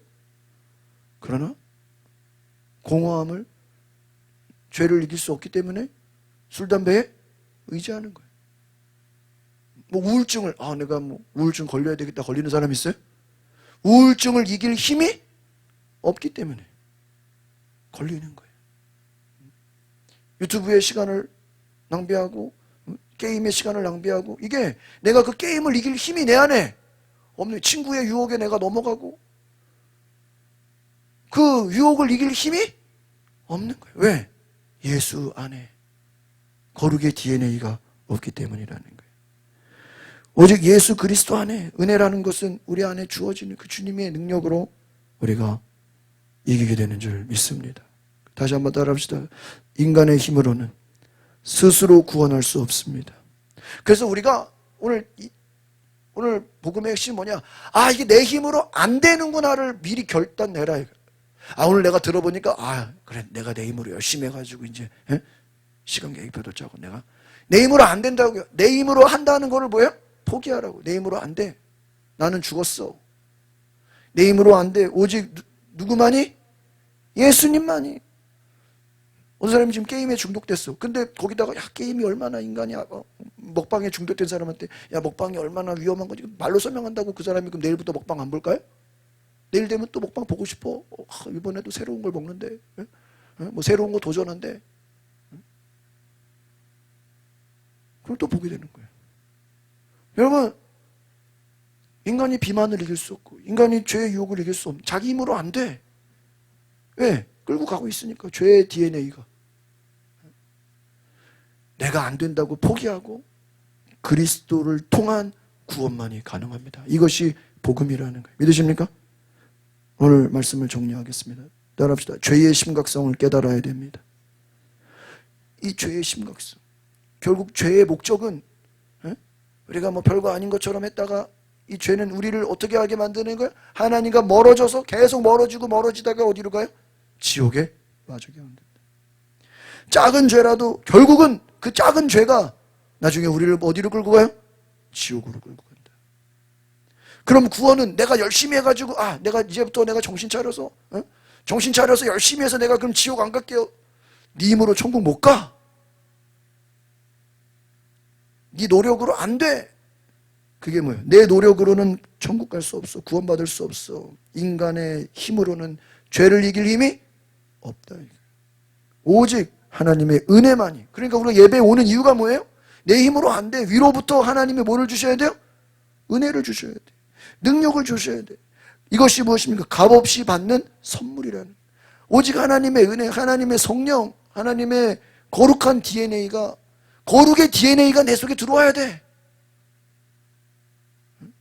Speaker 1: 그러나 공허함을, 죄를 이길 수 없기 때문에 술, 담배에 의지하는 거예요. 뭐 우울증을, 내가 뭐 우울증 걸려야 되겠다, 걸리는 사람 있어요? 우울증을 이길 힘이 없기 때문에 걸리는 거예요. 유튜브의 시간을 낭비하고 게임의 시간을 낭비하고, 이게 내가 그 게임을 이길 힘이 내 안에 없는, 친구의 유혹에 내가 넘어가고 그 유혹을 이길 힘이 없는 거예요. 왜? 예수 안에 거룩의 DNA가 없기 때문이라는 거예요. 오직 예수 그리스도 안에, 은혜라는 것은 우리 안에 주어지는 그 주님의 능력으로 우리가 이기게 되는 줄 믿습니다. 다시 한번 따라합시다. 인간의 힘으로는 스스로 구원할 수 없습니다. 그래서 우리가 오늘 복음의 핵심이 뭐냐? 이게 내 힘으로 안 되는구나를 미리 결단 내라. 오늘 내가 들어보니까 그래, 내가 내 힘으로 열심히 해가지고 이제 시간 계획표도 짜고, 내가 내 힘으로 안 된다고요. 내 힘으로 한다는 거를 뭐예요? 포기하라고. 내 힘으로 안 돼. 나는 죽었어. 내 힘으로 안 돼. 오직 누구만이? 예수님만이. 어떤 사람이 지금 게임에 중독됐어. 근데 거기다가 게임이 얼마나 인간이야, 먹방에 중독된 사람한테 먹방이 얼마나 위험한 건지 말로 설명한다고 그 사람이 그럼 내일부터 먹방 안 볼까요? 내일 되면 또 먹방 보고 싶어. 이번에도 새로운 걸 먹는데, 뭐 새로운 거 도전한대. 그걸 또 보게 되는 거예요. 여러분, 인간이 비만을 이길 수 없고, 인간이 죄의 유혹을 이길 수 없는, 자기 힘으로 안 돼. 왜? 끌고 가고 있으니까, 죄의 DNA가. 내가 안 된다고 포기하고 그리스도를 통한 구원만이 가능합니다. 이것이 복음이라는 거예요. 믿으십니까? 오늘 말씀을 정리하겠습니다. 따라합시다. 죄의 심각성을 깨달아야 됩니다. 이 죄의 심각성, 결국 죄의 목적은 우리가 뭐 별거 아닌 것처럼 했다가 이 죄는 우리를 어떻게 하게 만드는 거예요? 하나님과 멀어져서 계속 멀어지다가 어디로 가요? 지옥에 빠지게 만든다. 작은 죄라도 결국은 그 작은 죄가 나중에 우리를 어디로 끌고 가요? 지옥으로 끌고 간다. 그럼 구원은 내가 열심히 해가지고 내가 이제부터 내가 정신 차려서 정신 차려서 열심히 해서 내가 그럼 지옥 안 갈게요. 네 힘으로 천국 못 가. 네 노력으로 안 돼. 그게 뭐예요? 내 노력으로는 천국 갈 수 없어. 구원받을 수 없어. 인간의 힘으로는 죄를 이길 힘이 없다. 오직 하나님의 은혜만이. 그러니까 우리가 예배에 오는 이유가 뭐예요? 내 힘으로 안 돼. 위로부터 하나님이 뭐를 주셔야 돼요? 은혜를 주셔야 돼. 능력을 주셔야 돼. 이것이 무엇입니까? 값없이 받는 선물이라는. 오직 하나님의 은혜, 하나님의 성령, 하나님의 거룩한 DNA가, 거룩의 DNA가 내 속에 들어와야 돼.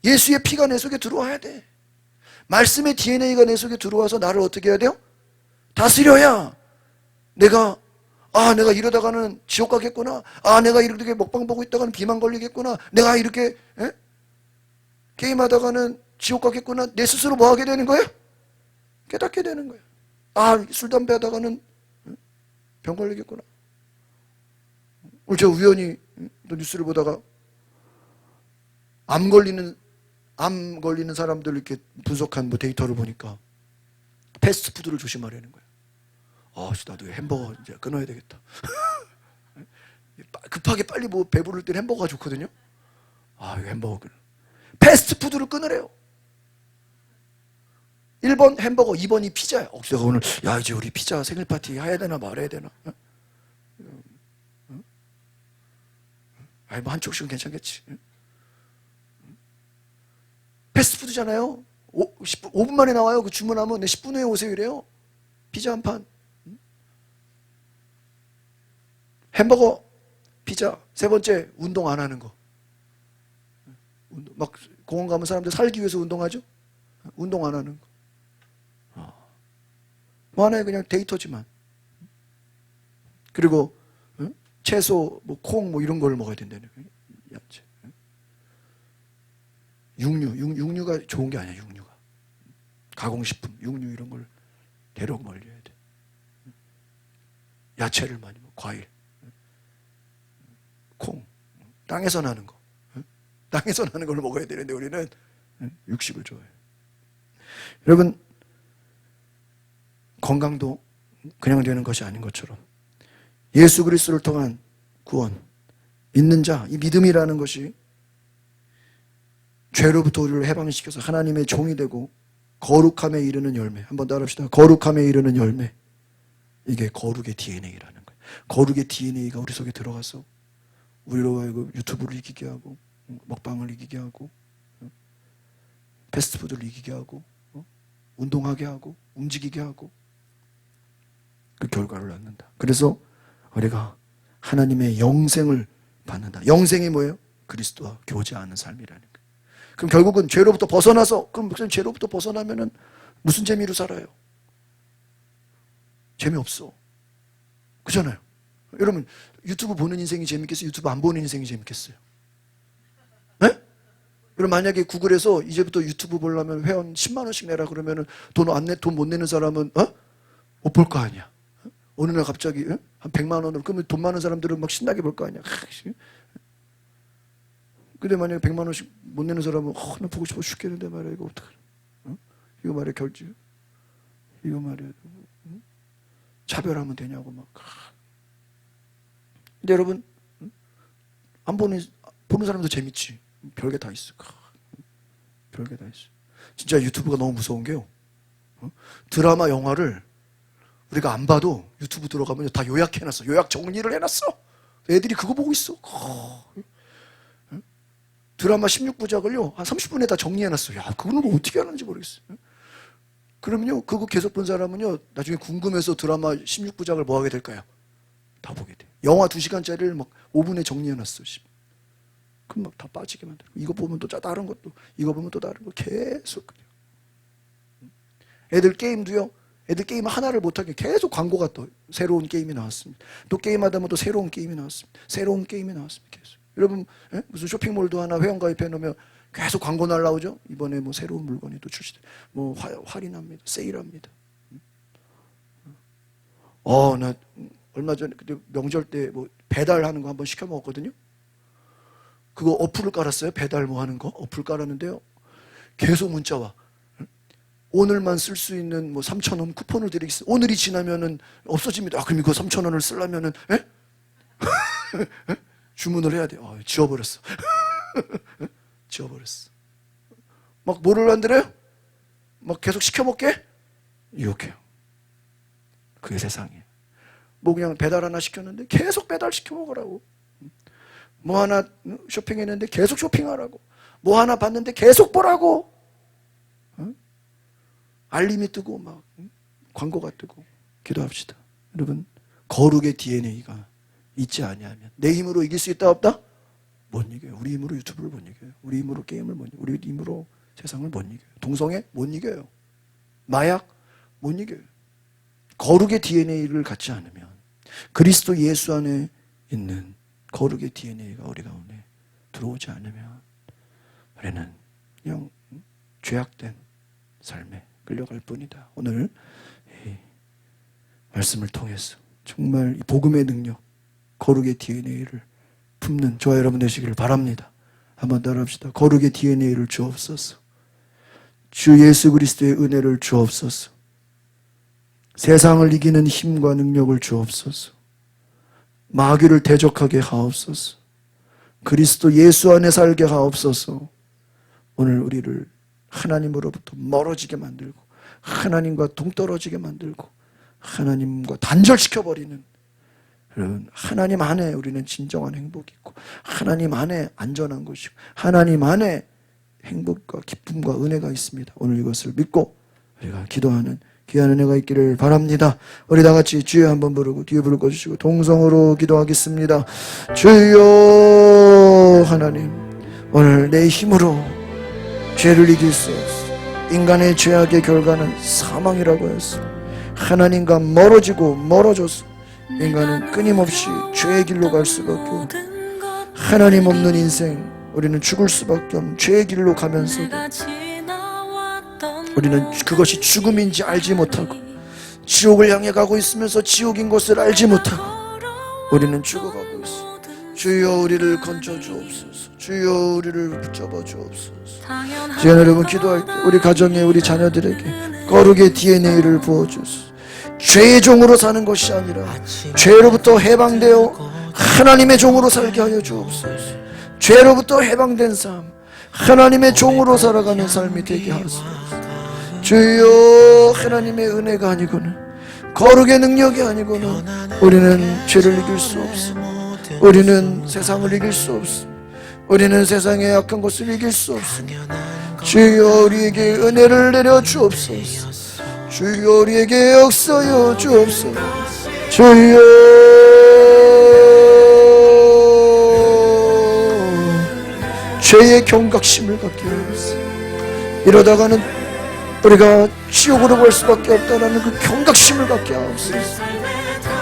Speaker 1: 예수의 피가 내 속에 들어와야 돼. 말씀의 DNA가 내 속에 들어와서 나를 어떻게 해야 돼요? 다스려야 내가 이러다가는 지옥 가겠구나. 내가 이렇게 먹방 보고 있다가는 비만 걸리겠구나. 내가 이렇게 게임하다가는 지옥 가겠구나. 내 스스로 뭐 하게 되는 거예요? 깨닫게 되는 거예요. 술 담배 하다가는 병 걸리겠구나. 오늘 제가 우연히 또 뉴스를 보다가 암 걸리는 사람들 이렇게 분석한 데이터를 보니까 패스트푸드를 조심하라는 거예요. 나도 햄버거 이제 끊어야 되겠다. 급하게 빨리 배부를 때 햄버거가 좋거든요. 이거 햄버거 패스트푸드를 끊으래요. 1번 햄버거, 2번이 피자야. 내가 오늘 이제 우리 피자 생일 파티 해야 되나 말아야 되나? 한쪽씩은 괜찮겠지. 패스트푸드잖아요. 5분 만에 나와요. 그 주문하면 10분 후에 오세요 이래요. 피자 한 판. 햄버거, 피자. 세 번째, 운동 안 하는 거. 막 공원 가면 사람들 살기 위해서 운동하죠? 운동 안 하는 거. 하나의 그냥 데이터지만. 그리고 채소, 콩 이런 걸 먹어야 된다는 거예요. 야채. 육류가 좋은 게 아니야. 육류가 가공식품, 육류 이런 걸 대략 멀려야 돼. 야채를 많이 먹고 과일, 콩, 땅에서 나는 거, 땅에서 나는 걸 먹어야 되는데 우리는 육식을 좋아해요. 여러분, 건강도 그냥 되는 것이 아닌 것처럼 예수 그리스도를 통한 구원, 믿는 자, 이 믿음이라는 것이 죄로부터 우리를 해방시켜서 하나님의 종이 되고 거룩함에 이르는 열매. 한번 따라합시다. 거룩함에 이르는 열매. 이게 거룩의 DNA라는 거예요. 거룩의 DNA가 우리 속에 들어가서 우리로 하여금 유튜브를 이기게 하고, 먹방을 이기게 하고, 패스트푸드를 이기게 하고, 운동하게 하고, 움직이게 하고, 그 결과를 낳는다. 그래서 우리가 하나님의 영생을 받는다. 영생이 뭐예요? 그리스도와 교제하는 삶이라는 거예요. 그럼 결국은 죄로부터 벗어나서, 그럼 죄로부터 벗어나면은 무슨 재미로 살아요? 재미없어. 그렇잖아요. 여러분, 유튜브 보는 인생이 재밌겠어요? 유튜브 안 보는 인생이 재밌겠어요? 네? 여러분, 만약에 구글에서 이제부터 유튜브 보려면 회원 10만 원씩 내라 그러면은 돈 못 내는 사람은 못 볼 거 아니야. 어느 날 갑자기 한 100만 원으로, 그러면 돈 많은 사람들은 막 신나게 볼 거 아니야. 근데 만약에 100만 원씩 못 내는 사람은 나 보고 싶어 죽겠는데 말이야. 이거 어떡해. 이거 말이야 결제. 이거 말이야. 차별하면 되냐고 막. 근데 여러분, 안 보는 사람도 재밌지. 별게 다 있어. 별게 다 있어. 진짜 유튜브가 너무 무서운 게요. 드라마, 영화를 우리가 안 봐도 유튜브 들어가면 다 요약해놨어. 요약 정리를 해놨어. 애들이 그거 보고 있어. 드라마 16부작을요 한 30분에 다 정리해놨어. 야, 그거는 어떻게 하는지 모르겠어. 그러면요, 그거 계속 본 사람은요, 나중에 궁금해서 드라마 16부작을 뭐 하게 될까요? 다 보게 돼. 영화 2시간짜리를 막 5분에 정리해놨어. 그럼 막 다 빠지게 만들고, 이거 보면 또 다른 것도, 이거 보면 또 다른 거 계속 그냥. 애들 게임도요, 애들 게임 하나를 못하게 계속 광고가 또 새로운 게임이 나왔습니다. 또 게임하다 보면 또 새로운 게임이 나왔습니다. 새로운 게임이 나왔습니다. 계속. 여러분 무슨 쇼핑몰도 하나 회원가입해 놓으면 계속 광고 날라오죠. 이번에 뭐 새로운 물건이 또 출시돼, 뭐 할인합니다, 세일합니다. 나 얼마 전에 그때 명절 때 뭐 배달하는 거 한번 시켜 먹었거든요. 그거 어플을 깔았어요. 배달 뭐 하는 거 어플 깔았는데요, 계속 문자 와. 오늘만 쓸 수 있는 뭐 3,000원 쿠폰을 드리겠습니다. 오늘이 지나면은 없어집니다. 그럼 이거 3,000원을 쓰려면은 주문을 해야 돼. 지워버렸어. 지워버렸어. 막 뭐를 만들어요? 막 계속 시켜 먹게 유혹해요. 그게 세상이에요. 뭐 그냥 배달 하나 시켰는데 계속 배달 시켜 먹으라고. 뭐 하나 쇼핑했는데 계속 쇼핑하라고. 뭐 하나 봤는데 계속 보라고. 알림이 뜨고 막 광고가 뜨고. 기도합시다. 여러분, 거룩의 DNA가 있지 아니하면 내 힘으로 이길 수 있다 없다? 못 이겨요. 우리 힘으로 유튜브를 못 이겨요. 우리 힘으로 게임을 못 이겨요. 우리 힘으로 세상을 못 이겨요. 동성애 못 이겨요. 마약 못 이겨요. 거룩의 DNA를 갖지 않으면, 그리스도 예수 안에 있는 거룩의 DNA가 우리 가운데 들어오지 않으면 우리는 그냥 죄악된 삶에 끌려갈 뿐이다. 오늘 이 말씀을 통해서 정말 이 복음의 능력, 거룩의 DNA를 품는 저와 여러분 되시기를 바랍니다. 한번 따라합시다. 거룩의 DNA를 주옵소서. 주 예수 그리스도의 은혜를 주옵소서. 세상을 이기는 힘과 능력을 주옵소서. 마귀를 대적하게 하옵소서. 그리스도 예수 안에 살게 하옵소서. 오늘 우리를 하나님으로부터 멀어지게 만들고 하나님과 동떨어지게 만들고 하나님과 단절시켜버리는, 여러분, 하나님 안에 우리는 진정한 행복이 있고 하나님 안에 안전한 것이고 하나님 안에 행복과 기쁨과 은혜가 있습니다. 오늘 이것을 믿고 우리가 기도하는 귀한 은혜가 있기를 바랍니다. 우리 다 같이 주여 한번 부르고 뒤에 불을 꺼주시고 동성으로 기도하겠습니다. 주여. 하나님, 오늘 내 힘으로 죄를 이길 수 없어. 인간의 죄악의 결과는 사망이라고 했어. 하나님과 멀어지고 멀어져서 인간은 끊임없이 죄의 길로 갈 수밖에 없고, 하나님 없는 인생, 우리는 죽을 수밖에 없는 죄의 길로 가면서도 우리는 그것이 죽음인지 알지 못하고 지옥을 향해 가고 있으면서 지옥인 것을 알지 못하고 우리는 죽어가고 있어. 주여 우리를 건져 주옵소서. 주여 우리를 붙잡아 주옵소서. 지금 여러분 기도할 때 우리 가정에 우리 자녀들에게 거룩의 DNA를 부어주소서. 죄의 종으로 사는 것이 아니라 죄로부터 해방되어 하나님의 종으로 살게 하여 주옵소서. 죄로부터 해방된 삶, 하나님의 종으로 살아가는 삶이 되게 하소서. 주여, 하나님의 은혜가 아니고는, 거룩의 능력이 아니고는 우리는 죄를 이길 수 없어. 우리는 세상을 이길 수 없어. 우리는 세상의 악한 것을 이길 수 없어. 주여 우리에게 은혜를 내려 주옵소서. 주여 우리에게 역사여 주옵소서. 주여 죄의 경각심을 갖게 하옵소서. 이러다가는 우리가 지옥으로 갈 수밖에 없다라는 그 경각심을 갖게 하옵소서.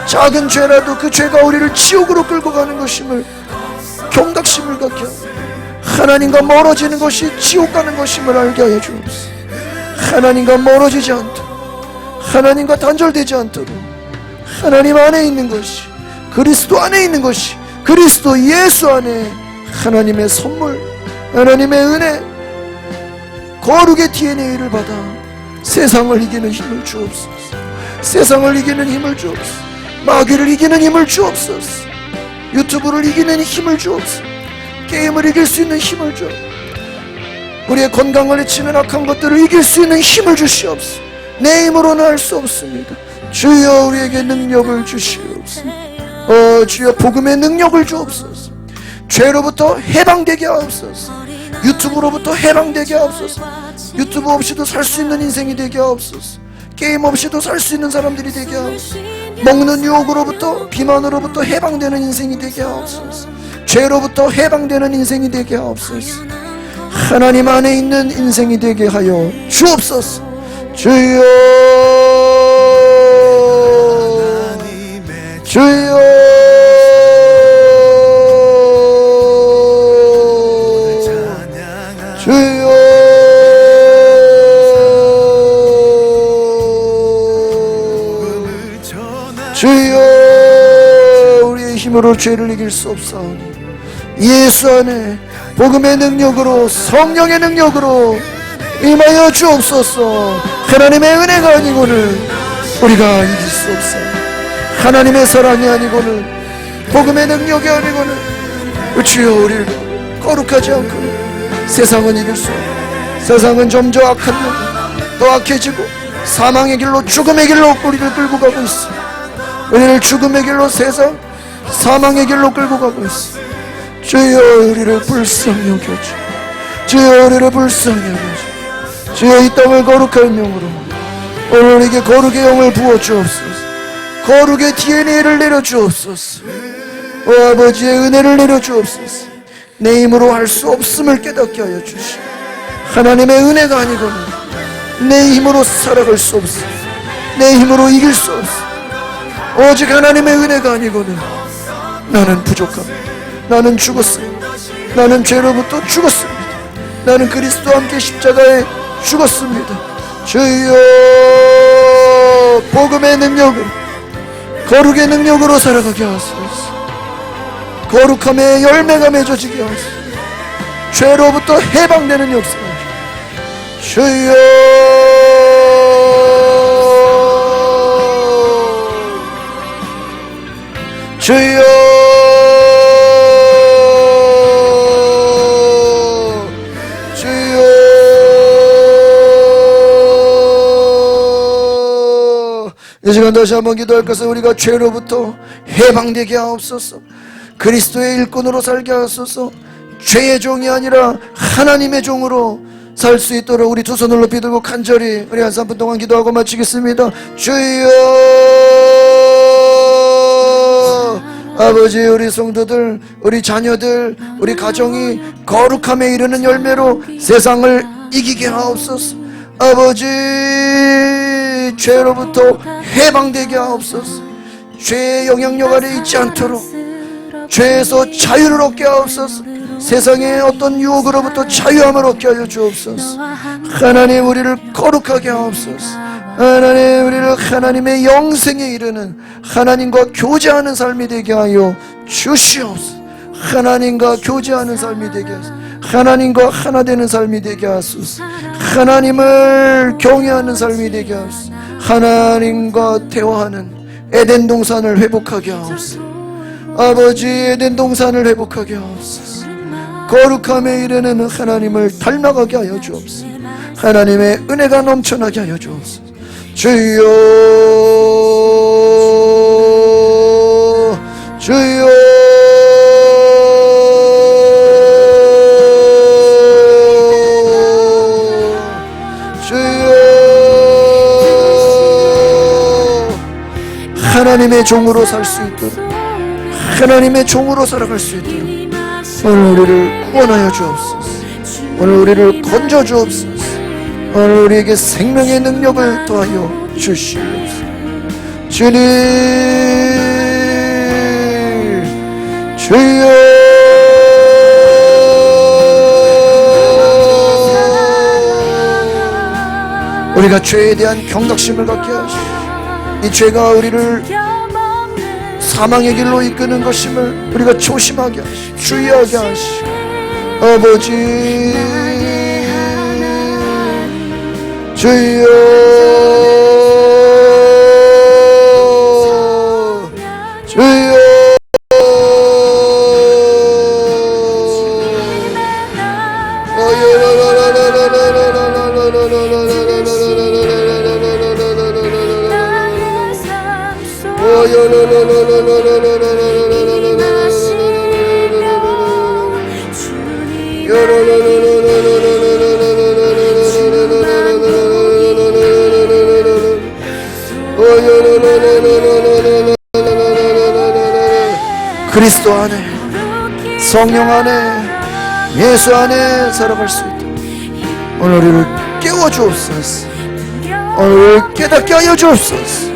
Speaker 1: 작은 죄라도 그 죄가 우리를 지옥으로 끌고 가는 것임을, 경각심을 갖게 하옵소서. 하나님과 멀어지는 것이 지옥 가는 것임을 알게 하여 주옵소서. 하나님과 멀어지지 않도록, 하나님과 단절되지 않도록 하나님 안에 있는 것이, 그리스도 안에 있는 것이, 그리스도 예수 안에 하나님의 선물, 하나님의 은혜, 거룩의 DNA를 받아 세상을 이기는 힘을 주옵소서. 세상을 이기는 힘을 주옵소서. 마귀를 이기는 힘을 주옵소서. 유튜브를 이기는 힘을 주옵소서. 게임을 이길 수 있는 힘을 주옵소서. 우리의 건강을 해치는 악한 것들을 이길 수 있는 힘을 주시옵소서. 내 힘으로는 할 수 없습니다. 주여 우리에게 능력을 주시옵소서. 주여 복음의 능력을 주옵소서. 죄로부터 해방되게 하옵소서. 유튜브로부터 해방되게 하옵소서. 유튜브 없이도 살 수 있는 인생이 되게 하옵소서. 게임 없이도 살 수 있는 사람들이 되게 하옵소서. 먹는 유혹으로부터, 비만으로부터 해방되는 인생이 되게 하옵소서. 죄로부터 해방되는 인생이 되게 하옵소서. 하나님 안에 있는 인생이 되게 하여 주옵소서. 주여 주여 힘으로 죄를 이길 수 없사오니 예수 안에 복음의 능력으로 성령의 능력으로 임하여 주옵소서. 하나님의 은혜가 아니고는 우리가 이길 수 없사오니 하나님의 사랑이 아니고는 복음의 능력이 아니고는 주여 우리를 거룩하지 않고는 세상은 이길 수 없고 세상은 점점 악한 영 또 악해지고 사망의 길로 죽음의 길로 우리를 끌고 가고 있어. 우리를 죽음의 길로 세상 사망의 길로 끌고 가고 있어. 주여 우리를 불쌍히 여겨주 주여 우리를 불쌍히 여겨주 주여 이 땅을 거룩한 영으로 오늘 우리에게 거룩의 영을 부어주옵소서. 거룩의 DNA를 내려주옵소서. 오 아버지의 은혜를 내려주옵소서. 내 힘으로 할 수 없음을 깨닫게 하여 주시오. 하나님의 은혜가 아니고는 내 힘으로 살아갈 수 없어. 내 힘으로 이길 수 없어. 오직 하나님의 은혜가 아니고는 나는 부족합니다. 나는 죽었습니다. 나는 죄로부터 죽었습니다. 나는 그리스도와 함께 십자가에 죽었습니다. 주여 복음의 능력으로 거룩의 능력으로 살아가게 하소서. 거룩함의 열매가 맺어지게 하소서. 죄로부터 해방되는 역사가 주여 주여 주여 이 시간 다시 한번 기도할 것은 우리가 죄로부터 해방되게 하옵소서. 그리스도의 일꾼으로 살게 하소서. 죄의 종이 아니라 하나님의 종으로 살 수 있도록 우리 두 손을 높이 들고 간절히 우리 한 3분 동안 기도하고 마치겠습니다. 주여 아버지 우리 성도들 우리 자녀들 우리 가정이 거룩함에 이르는 열매로 세상을 이기게 하옵소서. 아버지 죄로부터 해방되게 하옵소서. 죄의 영향력 아래 있지 않도록 죄에서 자유를 얻게 하옵소서. 세상의 어떤 유혹으로부터 자유함을 얻게 하여 주옵소서. 하나님 우리를 거룩하게 하옵소서. 하나님 우리를 하나님의 영생에 이르는 하나님과 교제하는 삶이 되게 하여 주시옵소서. 하나님과 교제하는 삶이 되게 하소서. 하나님과 하나 되는 삶이 되게 하소서. 하나님을 경외하는 삶이 되게 하소서. 하나님과 대화하는 에덴 동산을 회복하게 하옵소서. 아버지 에덴 동산을 회복하게 하옵소서. 거룩함에 이르는 하나님을 닮아가게 하여 주옵소서. 하나님의 은혜가 넘쳐나게 하여 주옵소서. 주여 주여 주여 하나님의 종으로 살 수 있도록 하나님의 종으로 살아갈 수 있도록 오늘 우리를 구원하여 주옵소서. 오늘 우리를 건져 주옵소서. 오늘 우리에게 생명의 능력을 더하여 주시옵소서. 주님 주여 우리가 죄에 대한 경각심을 갖게 하시오. 이 죄가 우리를 사망의 길로 이끄는 것임을 우리가 조심하게 하시오. 주의하게 하시오. 아버지 주여 주여 그리스도 안에 성령 안에 예수 안에 살아갈 수 있도록 오늘 우리를 깨워주옵소서. 오늘 깨닫게 하여 주옵소서.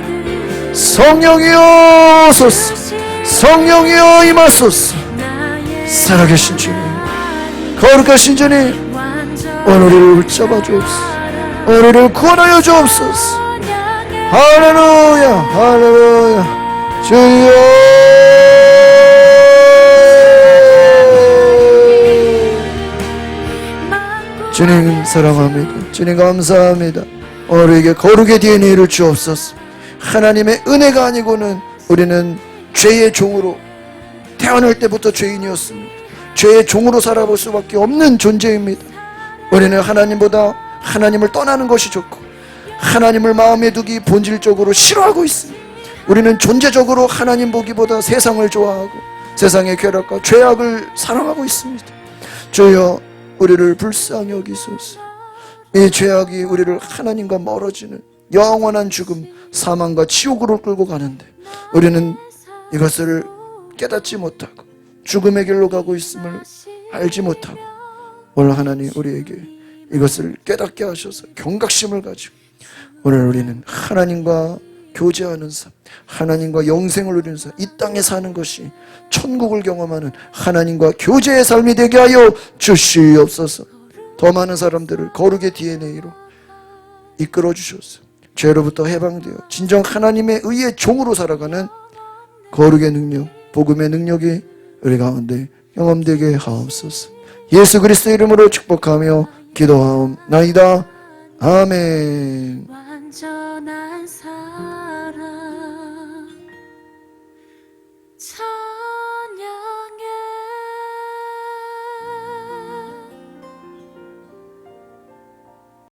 Speaker 1: 성령이여 오소서. 성령이여 임하소서. 살아계신 주님 거룩하신 주님 오늘 우리를 붙잡아 주옵소서. 오늘 우리를 구원하여 주옵소서. 할렐루야 할렐루야 주여 주님 사랑합니다. 주님 감사합니다. 우리에게 거룩의 DNA를 주옵소서. 하나님의 은혜가 아니고는 우리는 죄의 종으로 태어날 때부터 죄인이었습니다. 죄의 종으로 살아볼 수밖에 없는 존재입니다. 우리는 하나님보다 하나님을 떠나는 것이 좋고 하나님을 마음에 두기 본질적으로 싫어하고 있습니다. 우리는 존재적으로 하나님 보기보다 세상을 좋아하고 세상의 쾌락과 죄악을 사랑하고 있습니다. 주여 우리를 불쌍히 여기소서. 이 죄악이 우리를 하나님과 멀어지는 영원한 죽음, 사망과 지옥으로 끌고 가는데 우리는 이것을 깨닫지 못하고 죽음의 길로 가고 있음을 알지 못하고, 오늘 하나님 우리에게 이것을 깨닫게 하셔서 경각심을 가지고 오늘 우리는 하나님과 교제하는 삶, 하나님과 영생을 누리는 삶, 이 땅에 사는 것이 천국을 경험하는 하나님과 교제의 삶이 되게 하여 주시옵소서. 더 많은 사람들을 거룩의 DNA로 이끌어 주셔서 죄로부터 해방되어 진정 하나님의 의의 종으로 살아가는 거룩의 능력, 복음의 능력이 우리 가운데 경험되게 하옵소서. 예수 그리스도의 이름으로 축복하며 기도하옵나이다. 아멘. 완전한 사랑